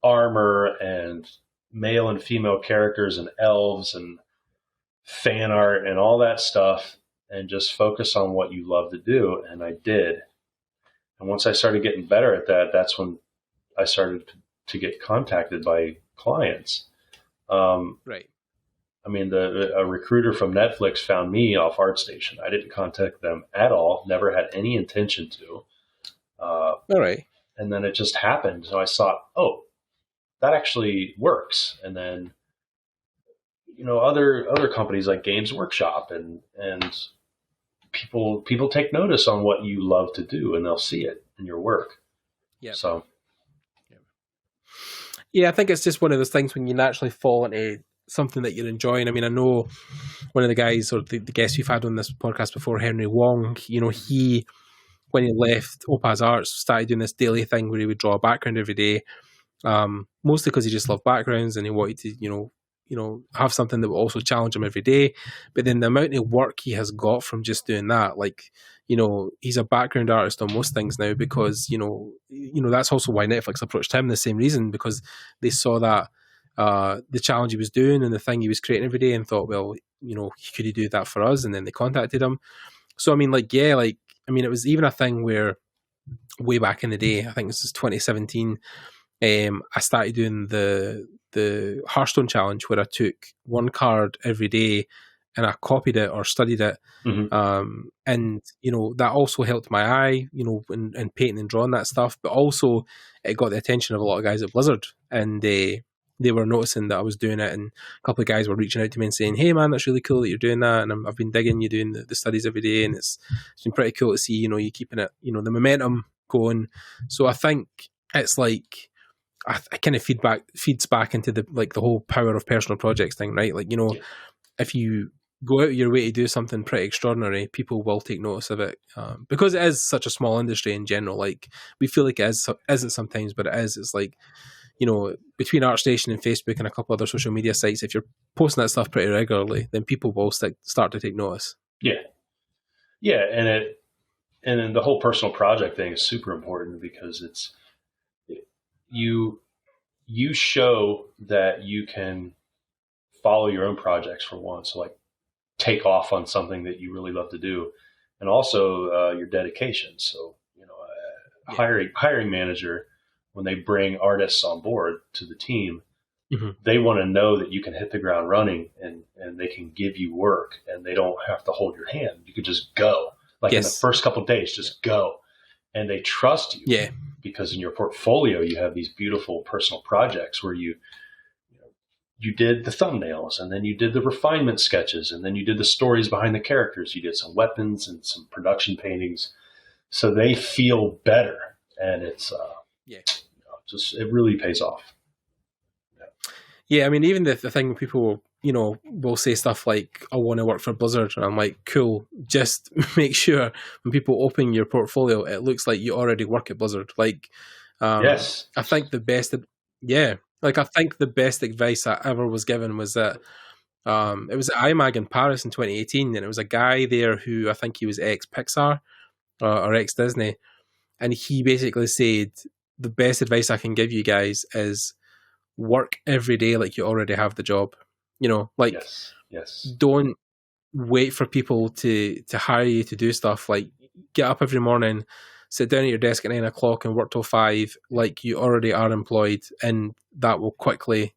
S2: armor and male and female characters and elves and fan art and all that stuff, and just focus on what you love to do. And I did. And once I started getting better at that, that's when I started to get contacted by clients. I mean, a recruiter from Netflix found me off ArtStation. I didn't contact them at all. Never had any intention to. And then it just happened. So I thought, oh, that actually works. And then, you know, other companies like Games Workshop and people take notice on what you love to do, and they'll see it in your work. So,
S1: I think it's just one of those things when you naturally fall into something that you're enjoying. I mean, I know one of the guys, or the guests we've had on this podcast before, Henry Wong, you know, when he left Opaz Arts, started doing this daily thing where he would draw a background every day, mostly because he just loved backgrounds and he wanted to, you know, have something that would also challenge him every day. But then the amount of work he has got from just doing that, like, you know, he's a background artist on most things now, because, you know, that's also why Netflix approached him, the same reason, because they saw that the challenge he was doing and the thing he was creating every day, and thought, well, you know, could he do that for us? And then they contacted him. So, I mean, it was even a thing where way back in the day, I think this is 2017, I started doing the Hearthstone challenge, where I took one card every day and I copied it or studied it. And, you know, that also helped my eye, you know, in painting and drawing that stuff. But also it got the attention of a lot of guys at Blizzard, and they were noticing that I was doing it, and a couple of guys were reaching out to me and saying, hey man, that's really cool that you're doing that, and I've been digging you doing the studies every day, and it's been pretty cool to see, you know, you keeping it, you know, the momentum going. So I think it's like, I kind of feeds back into the whole power of personal projects thing, right? Like, you know, if you go out of your way to do something pretty extraordinary, people will take notice of it, because it is such a small industry in general. Like, we feel like it isn't sometimes, but it is. It's like, between ArtStation and Facebook and a couple other social media sites, if you're posting that stuff pretty regularly, then people will start to take notice.
S2: Yeah, and then the whole personal project thing is super important, because you show that you can follow your own projects for once, so like take off on something that you really love to do, and also your dedication. So hiring manager, when they bring artists on board to the team, mm-hmm. they want to know that you can hit the ground running, and they can give you work, and they don't have to hold your hand. You could just go, like in the first couple of days, just go, and they trust you.
S1: Yeah,
S2: because in your portfolio you have these beautiful personal projects where you did the thumbnails, and then you did the refinement sketches, and then you did the stories behind the characters. You did some weapons and some production paintings, so they feel better, and it's it really pays off.
S1: Yeah, I mean, even the thing when people will say stuff like, "I want to work for Blizzard," and I'm like, "Cool." Just make sure when people open your portfolio, it looks like you already work at Blizzard. Like,
S2: yes,
S1: I think the best advice I ever was given was that it was at IMAG in Paris in 2018, and it was a guy there who, I think he was ex-Pixar or ex-Disney, and he basically said, the best advice I can give you guys is work every day like you already have the job.
S2: Yes.
S1: Don't wait for people to hire you to do stuff. Like, get up every morning, sit down at your desk at 9 o'clock and work till 5 like you already are employed, and that will quickly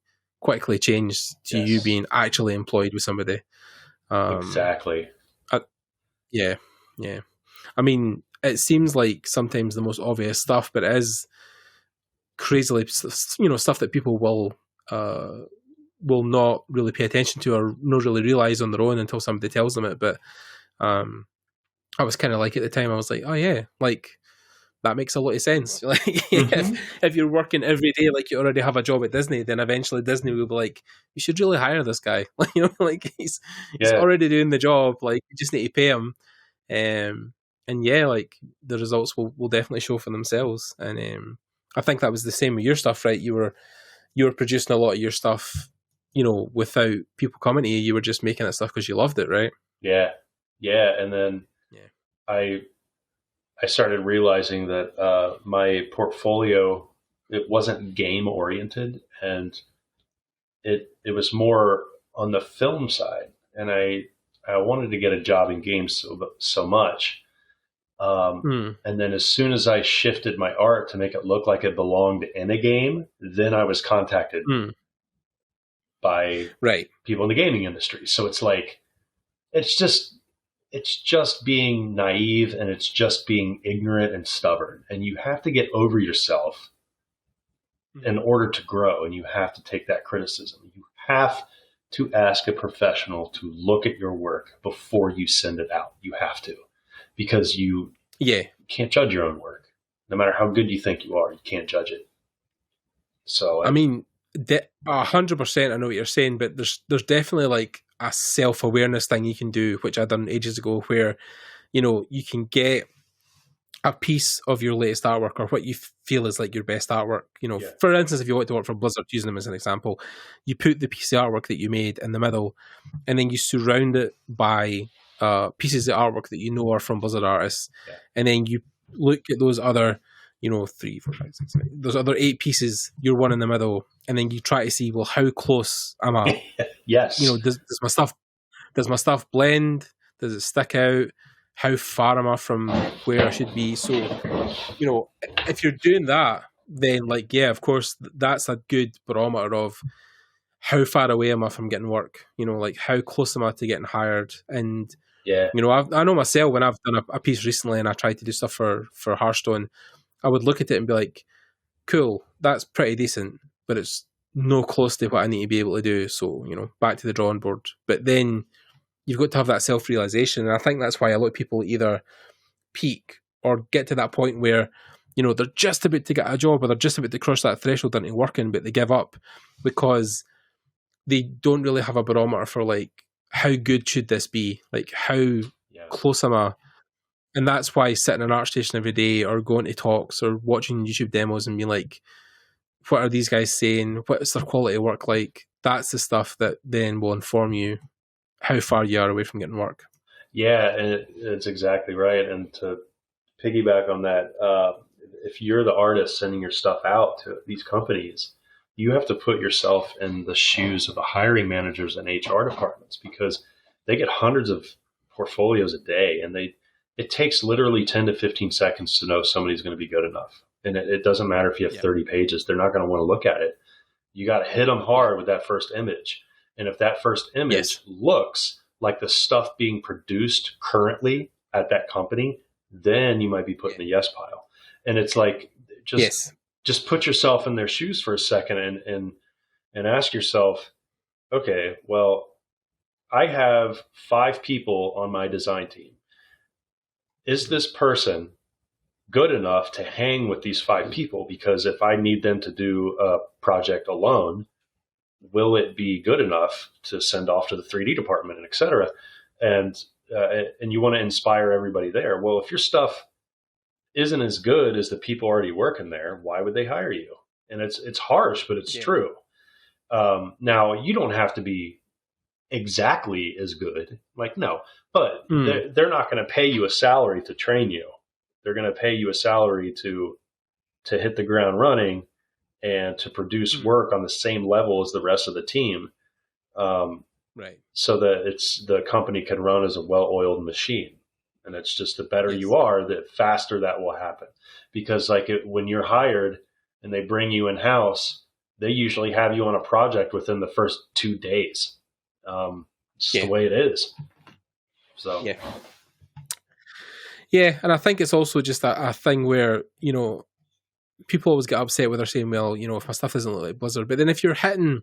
S1: change to you being actually employed with somebody.
S2: Exactly.
S1: Yeah. I mean, it seems like sometimes the most obvious stuff, but it is crazily, stuff that people will not really pay attention to or not really realize on their own until somebody tells them it. But I was kind of like, at the time, I was like, oh yeah, like, that makes a lot of sense. Like, mm-hmm. if you're working every day like you already have a job at Disney, then eventually Disney will be like, you should really hire this guy. Like, he's already doing the job. Like, you just need to pay him. And like, the results will definitely show for themselves. And I think that was the same with your stuff, right? You were producing a lot of your stuff, without people coming to you. You were just making that stuff because you loved it, right?
S2: Yeah. And then I started realizing that my portfolio, it wasn't game oriented, and it was more on the film side. And I wanted to get a job in games so much. And then as soon as I shifted my art to make it look like it belonged in a game, then I was contacted by people in the gaming industry. So it's like, it's just being naive, and it's just being ignorant and stubborn. And you have to get over yourself in order to grow, and you have to take that criticism. You have to ask a professional to look at your work before you send it out. You have to. Because you can't judge your own work. No matter how good you think you are, you can't judge it. So
S1: I mean, 100%, I know what you're saying, but there's definitely like a self-awareness thing you can do, which I done ages ago, where you can get a piece of your latest artwork, or what you feel is like your best artwork. For instance, if you want to work for Blizzard, using them as an example, you put the piece of artwork that you made in the middle, and then you surround it by pieces of artwork that are from Blizzard artists, and then you look at those other 3, 4, 5, 6, 7, those other 8 pieces, you're one in the middle, and then you try to see, well, how close am I?
S2: Yes.
S1: Does my stuff blend? Does it stick out? How far am I from where I should be? So if you're doing that, then of course that's a good barometer of how far away am I from getting work? Like, how close am I to getting hired? And I know myself, when I've done a piece recently and I tried to do stuff for Hearthstone, I would look at it and be like, cool, that's pretty decent, but it's no close to what I need to be able to do. So, back to the drawing board. But then you've got to have that self-realization. And I think that's why a lot of people either peak or get to that point where, they're just about to get a job, or they're just about to cross that threshold into working, but they give up because they don't really have a barometer for, like, how good should this be? Like, how close am I? And that's why sitting in ArtStation every day, or going to talks, or watching YouTube demos and being like, what are these guys saying? What's their quality of work like? That's the stuff that then will inform you how far you are away from getting work.
S2: Yeah, and it's exactly right. And to piggyback on that, if you're the artist sending your stuff out to these companies, you have to put yourself in the shoes of the hiring managers and HR departments, because they get hundreds of portfolios a day, and it takes literally 10 to 15 seconds to know somebody's going to be good enough. And it doesn't matter if you have 30 pages, they're not going to want to look at it. You got to hit them hard with that first image. And if that first image looks like the stuff being produced currently at that company, then you might be put in the yes pile. And it's like, just put yourself in their shoes for a second and ask yourself, okay, well, I have 5 people on my design team. Is this person good enough to hang with these 5 people? Because if I need them to do a project alone, will it be good enough to send off to the 3D department, and et cetera? And you want to inspire everybody there. Well, if your stuff isn't as good as the people already working there, why would they hire you? And it's harsh, but it's true. Now, you don't have to be exactly as good. Like, no, but they're not going to pay you a salary to train you. They're going to pay you a salary to hit the ground running and to produce work on the same level as the rest of the team.
S1: Right.
S2: So that the company can run as a well-oiled machine. And it's just the better you are, the faster that will happen. Because when you're hired and they bring you in-house, they usually have you on a project within the first 2 days. It's the way it is. So
S1: yeah, and I think it's also just a thing where, people always get upset when they're saying, well, if my stuff doesn't look like Blizzard. But then if you're hitting,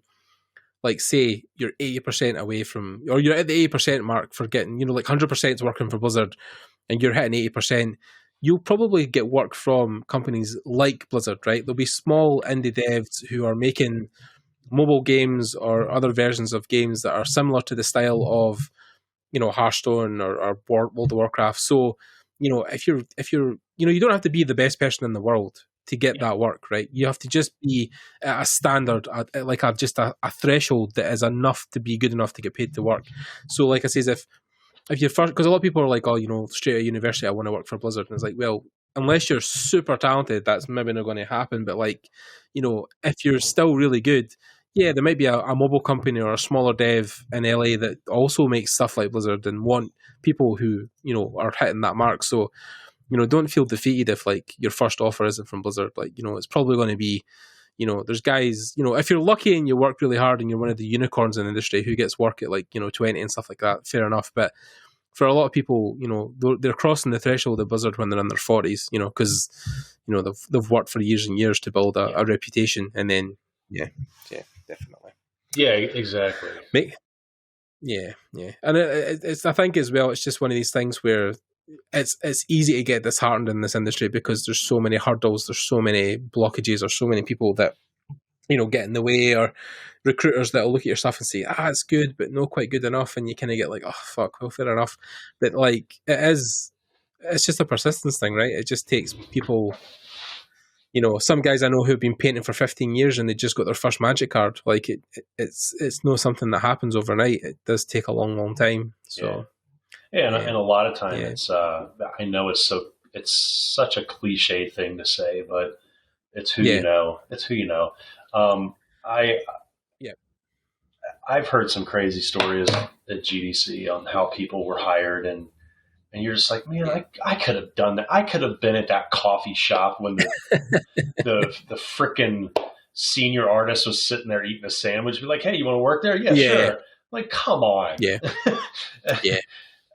S1: like, say, you're 80% away from, or you're at the 80% mark for getting, like 100% is working for Blizzard, and you're hitting 80%, you'll probably get work from companies like Blizzard, right? There'll be small indie devs who are making mobile games or other versions of games that are similar to the style of, Hearthstone or World of Warcraft. So, if you're, you don't have to be the best person in the world to get that work, right? You have to just be at a standard, like a threshold that is enough to be good enough to get paid to work. So, like I says, if you're first, because a lot of people are like, oh, straight out of university, I want to work for Blizzard, and it's like, well, unless you're super talented, that's maybe not going to happen. But if you're still really good, there might be a mobile company or a smaller dev in LA that also makes stuff like Blizzard and want people who, are hitting that mark. So, don't feel defeated if your first offer isn't from Blizzard. It's probably going to be, there's guys, if you're lucky and you work really hard and you're one of the unicorns in the industry who gets work at 20 and stuff like that, fair enough. But for a lot of people, they're crossing the threshold of Blizzard when they're in their 40s, because, they've worked for years and years to build a reputation. And then, definitely.
S2: Yeah, exactly.
S1: Yeah. And it's, I think as well, it's just one of these things where it's easy to get disheartened in this industry because there's so many hurdles, there's so many blockages, or so many people that, get in the way, or recruiters that will look at your stuff and say, it's good, but not quite good enough. And you kind of get like, oh, fuck, well, fair enough. But it's just a persistence thing, right? It just takes people... some guys I know who've been painting for 15 years and they just got their first magic card. It's not something that happens overnight. It does take a long, long time. So,
S2: and a lot of time it's, I know it's such a cliche thing to say, but it's who you know. It's who you know. I've heard some crazy stories at GDC on how people were hired, and you're just like, man, I could have done that. I could have been at that coffee shop when the frickin' senior artist was sitting there eating a sandwich. Be like, hey, you want to work there? Yeah, sure. Like, come on.
S1: Yeah.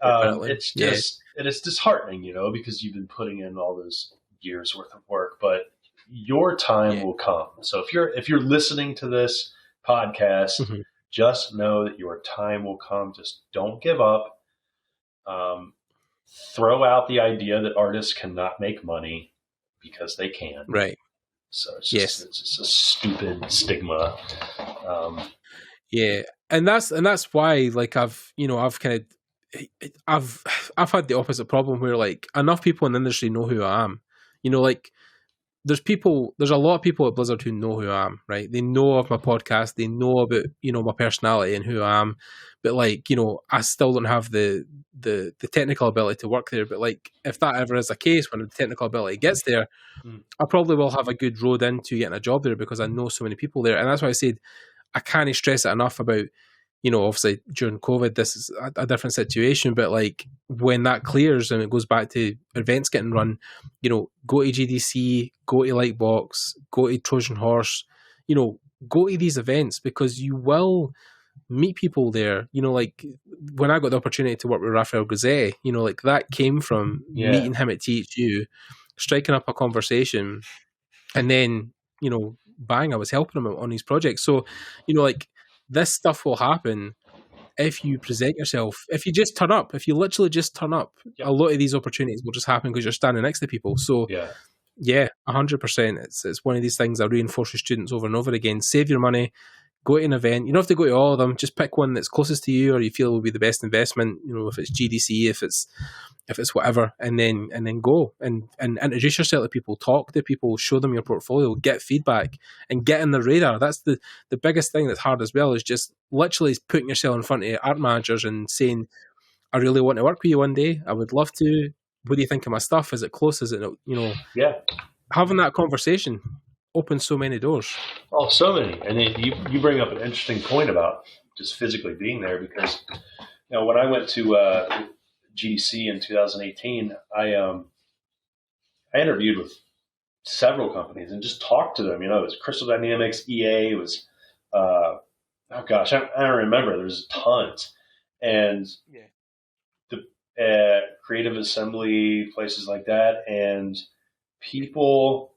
S2: It's just, it is disheartening, because you've been putting in all those years worth of work, but your time will come. So if you're listening to this podcast, just know that your time will come. Just don't give up. Throw out the idea that artists cannot make money, because they can.
S1: Right.
S2: So it's just a stupid stigma.
S1: that's why, like, I've had the opposite problem where, like, enough people in the industry know who I am. Like, there's a lot of people at Blizzard who know who I am, right? They know of my podcast, they know about, my personality and who I am. But, like, I still don't have the technical ability to work there. But, like, if that ever is a case, when the technical ability gets there, I probably will have a good road into getting a job there because I know so many people there. And that's why I said I can't stress it enough about, obviously during COVID, this is a different situation, but, like, when that clears and it goes back to events getting run, go to GDC, go to Lightbox, go to Trojan Horse, go to these events, because you will meet people there. Like, when I got the opportunity to work with Rafael Grisé, like, that came from meeting him at THU, striking up a conversation, and then, bang, I was helping him on these projects. So, like, this stuff will happen if you present yourself. If you just turn up, if you literally just turn up, a lot of these opportunities will just happen because you're standing next to people. So, 100%. It's one of these things I reinforce with students over and over again. Save your money, go to an event. You don't have to go to all of them. Just pick one that's closest to you or you feel will be the best investment. If it's GDC, if it's whatever, and then go and introduce yourself to people, talk to people, show them your portfolio, get feedback, and get in the radar. That's the biggest thing that's hard as well, is just literally putting yourself in front of art managers and saying, I really want to work with you one day. I would love to. What do you think of my stuff? Is it close? Is it, having that conversation opens so many doors.
S2: Oh, so many. And you bring up an interesting point about just physically being there, because, when I went to GDC in 2018, I interviewed with several companies and just talked to them. It was Crystal Dynamics, EA, it was, I don't remember. There's tons. And the Creative Assembly, places like that. And people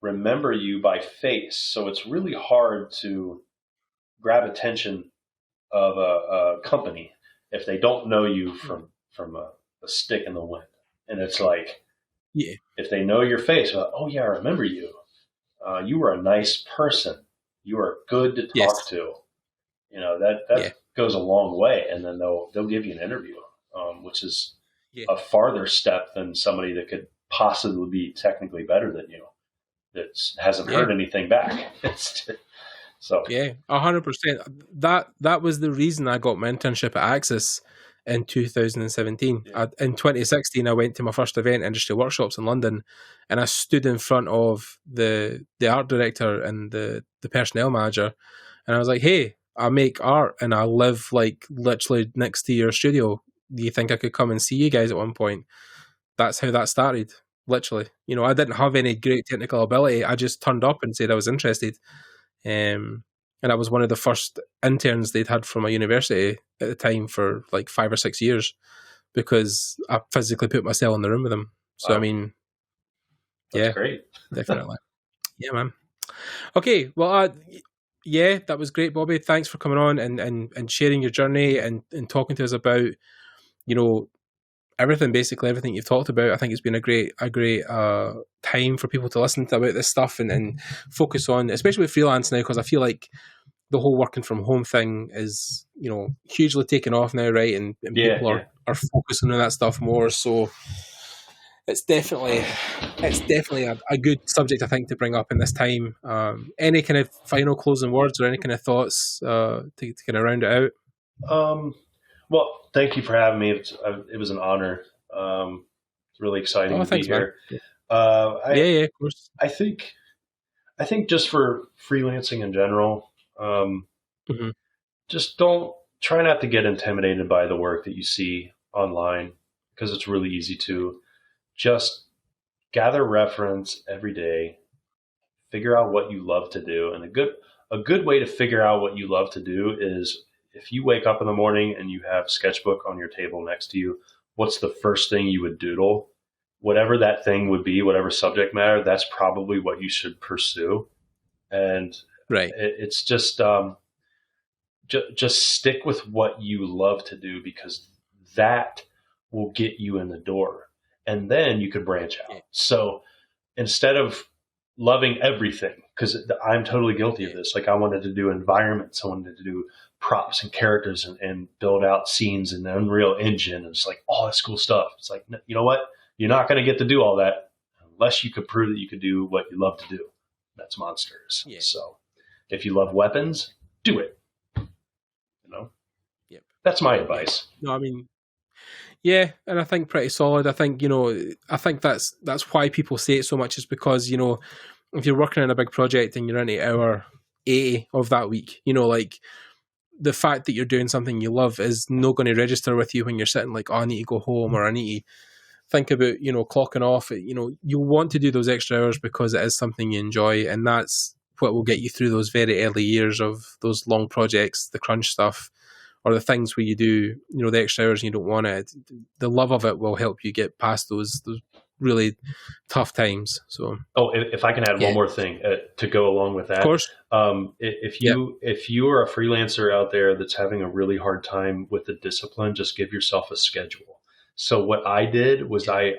S2: remember you by face. So it's really hard to grab attention of a company if they don't know you from a stick in the wind. And it's like, if they know your face, oh yeah, I remember you. You were a nice person. You were good to talk to. That goes a long way. And then they'll give you an interview, which is a farther step than somebody that could possibly be technically better than you, that hasn't heard anything back. So
S1: 100%. That was the reason I got my internship at Axis in 2017. In 2016, I went to my first event, Industry Workshops in London, and I stood in front of the art director and the personnel manager, and I was like, hey, I make art and I live, like, literally next to your studio. Do you think I could come and see you guys at one point? That's how that started. Literally, I didn't have any great technical ability. I just turned up and said I was interested. And I was one of the first interns they'd had from a university at the time for like 5 or 6 years, because I physically put myself in the room with them. So, wow. I mean,
S2: that's great.
S1: Definitely. Yeah, man. Okay. Well, that was great, Bobby. Thanks for coming on and sharing your journey and talking to us about, everything you've talked about. I think it's been a great time for people to listen to about this stuff and focus on, especially with freelance now, because I feel like the whole working from home thing is, hugely taken off now, right? And people are focusing on that stuff more. So it's definitely a good subject, I think, to bring up in this time. Any kind of final closing words or any kind of thoughts to kind of round it out?
S2: Well, thank you for having me. It was an honor. It's really exciting to be here.
S1: Of course.
S2: I think just for freelancing in general, just try not to get intimidated by the work that you see online, because it's really easy to just gather reference every day, figure out what you love to do. And a good way to figure out what you love to do is, if you wake up in the morning and you have a sketchbook on your table next to you, what's the first thing you would doodle? Whatever that thing would be, whatever subject matter, that's probably what you should pursue. And it's just stick with what you love to do, because that will get you in the door. And then you could branch out. So instead of loving everything, because I'm totally guilty of this. Like, I wanted to do environments, I wanted to do props and characters and build out scenes in the Unreal Engine. And it's like, oh, that's cool stuff. It's like, you know what? You're not going to get to do all that unless you could prove that you could do what you love to do. That's monsters. Yeah. So if you love weapons, do it. You know?
S1: Yep.
S2: That's my advice.
S1: No, I mean, yeah, and I think pretty solid. I think, you know, that's why people say it so much, is because, you know, if you're working on a big project and you're in hour 80 of that week, you know, like, the fact that you're doing something you love is not going to register with you when you're sitting like, oh, I need to go home, or I need to think about, you know, clocking off. You know, you want to do those extra hours because it is something you enjoy, and that's what will get you through those very early years of those long projects, the crunch stuff, or the things where you do, you know, the extra hours and you don't want it. The love of it will help you get past those really tough times. So,
S2: if I can add one more thing to go along with that,
S1: of course.
S2: If you are a freelancer out there that's having a really hard time with the discipline, just give yourself a schedule. So what I did was I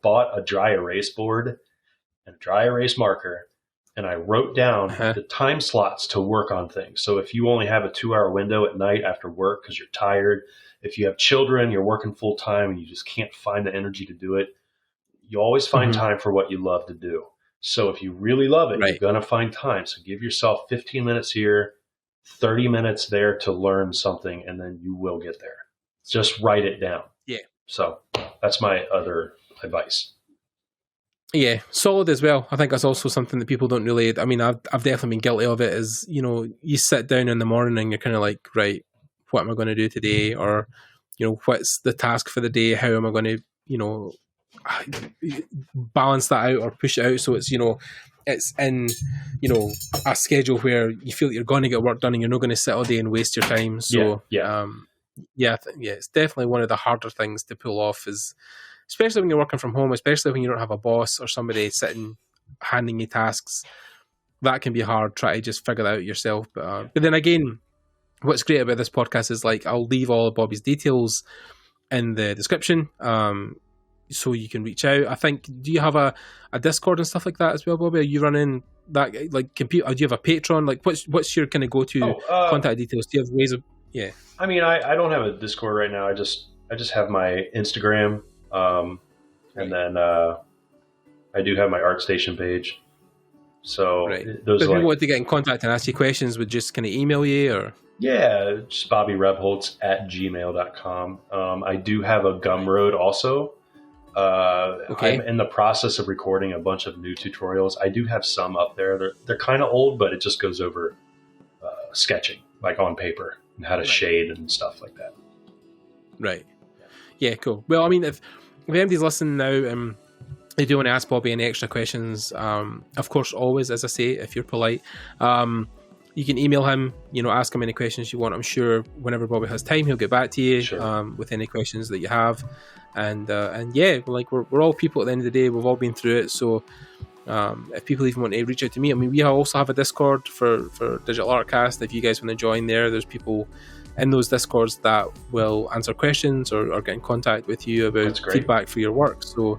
S2: bought a dry erase board and a dry erase marker, and I wrote down the time slots to work on things. So if you only have a 2-hour window at night after work because you're tired, if you have children, you're working full time and you just can't find the energy to do it, you always find time for what you love to do. So if you really love it, you're going to find time. So give yourself 15 minutes here, 30 minutes there to learn something, and then you will get there. Just write it down.
S1: Yeah.
S2: So that's my other advice.
S1: Yeah, solid as well. I think that's also something that people don't really, I mean, I've definitely been guilty of it, is, you know, you sit down in the morning and you're kind of like, right, what am I going to do today? Or, you know, what's the task for the day? How am I going to, you know, balance that out or push it out so it's, you know, it's in, you know, a schedule where you feel that you're going to get work done and you're not going to sit all day and waste your time. So, it's definitely one of the harder things to pull off, is especially when you're working from home, especially when you don't have a boss or somebody sitting handing you tasks. That can be hard. Try to just figure that out yourself. But then again, what's great about this podcast is, like, I'll leave all of Bobby's details in the description, so you can reach out. I think, do you have a Discord and stuff like that as well, Bobby? Are you running that, like, computer? Do you have a Patreon? Like, what's your kind of go-to contact details? Do you have ways of? Yeah.
S2: I mean, I don't have a Discord right now. I just have my Instagram, and then I do have my ArtStation page. So those.
S1: If you want to get in contact and ask you questions, would just kind of email you, or?
S2: Yeah, just BobbyRebholz@gmail.com. I do have a Gumroad also. I'm in the process of recording a bunch of new tutorials. I do have some up there. They're kind of old, but it just goes over sketching, like on paper, and how to shade and stuff like that.
S1: Right. Yeah, cool. Well, I mean, if anybody's listening now, they do want to ask Bobby any extra questions, of course, always, as I say, if you're polite, you can email him, you know, ask him any questions you want. I'm sure whenever Bobby has time, he'll get back to you with any questions that you have. And yeah, like, we're all people at the end of the day. We've all been through it. So if people even want to reach out to me, I mean, we also have a Discord for Digital Artcast. If you guys want to join there's people in those Discords that will answer questions or get in contact with you about feedback for your work. So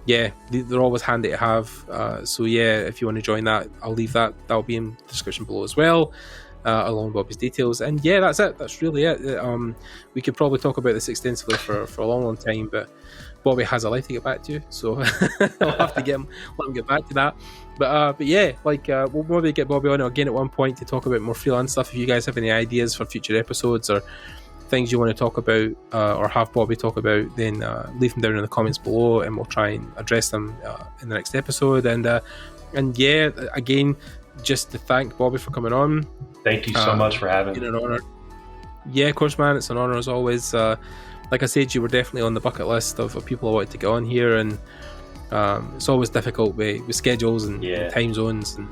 S1: yeah, they're always handy to have. So yeah, if you want to join that, I'll leave that. That'll be in the description below as well, along with Bobby's details. And yeah, that's it. That's really it. We could probably talk about this extensively for a long time, but Bobby has a life to get back to, so I'll have to let him get back to that. But yeah, like, we'll probably get Bobby on again at one point to talk about more freelance stuff. If you guys have any ideas for future episodes or things you want to talk about, or have Bobby talk about, then leave them down in the comments below, and we'll try and address them in the next episode. And yeah, again, just to thank Bobby for coming on.
S2: Thank you so much for having me.
S1: It's an honor. Yeah, of course, man. It's an honor as always. Like I said, you were definitely on the bucket list of people I wanted to get on here, and it's always difficult with schedules and time zones, and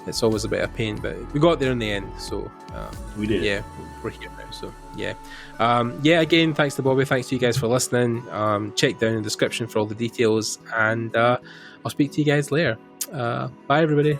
S1: it's always a bit of a pain, but we got there in the end. So
S2: we did.
S1: Yeah, we're here now. So yeah, again, thanks to Bobby. Thanks to you guys for listening. Check down in the description for all the details, and I'll speak to you guys later. Bye, everybody.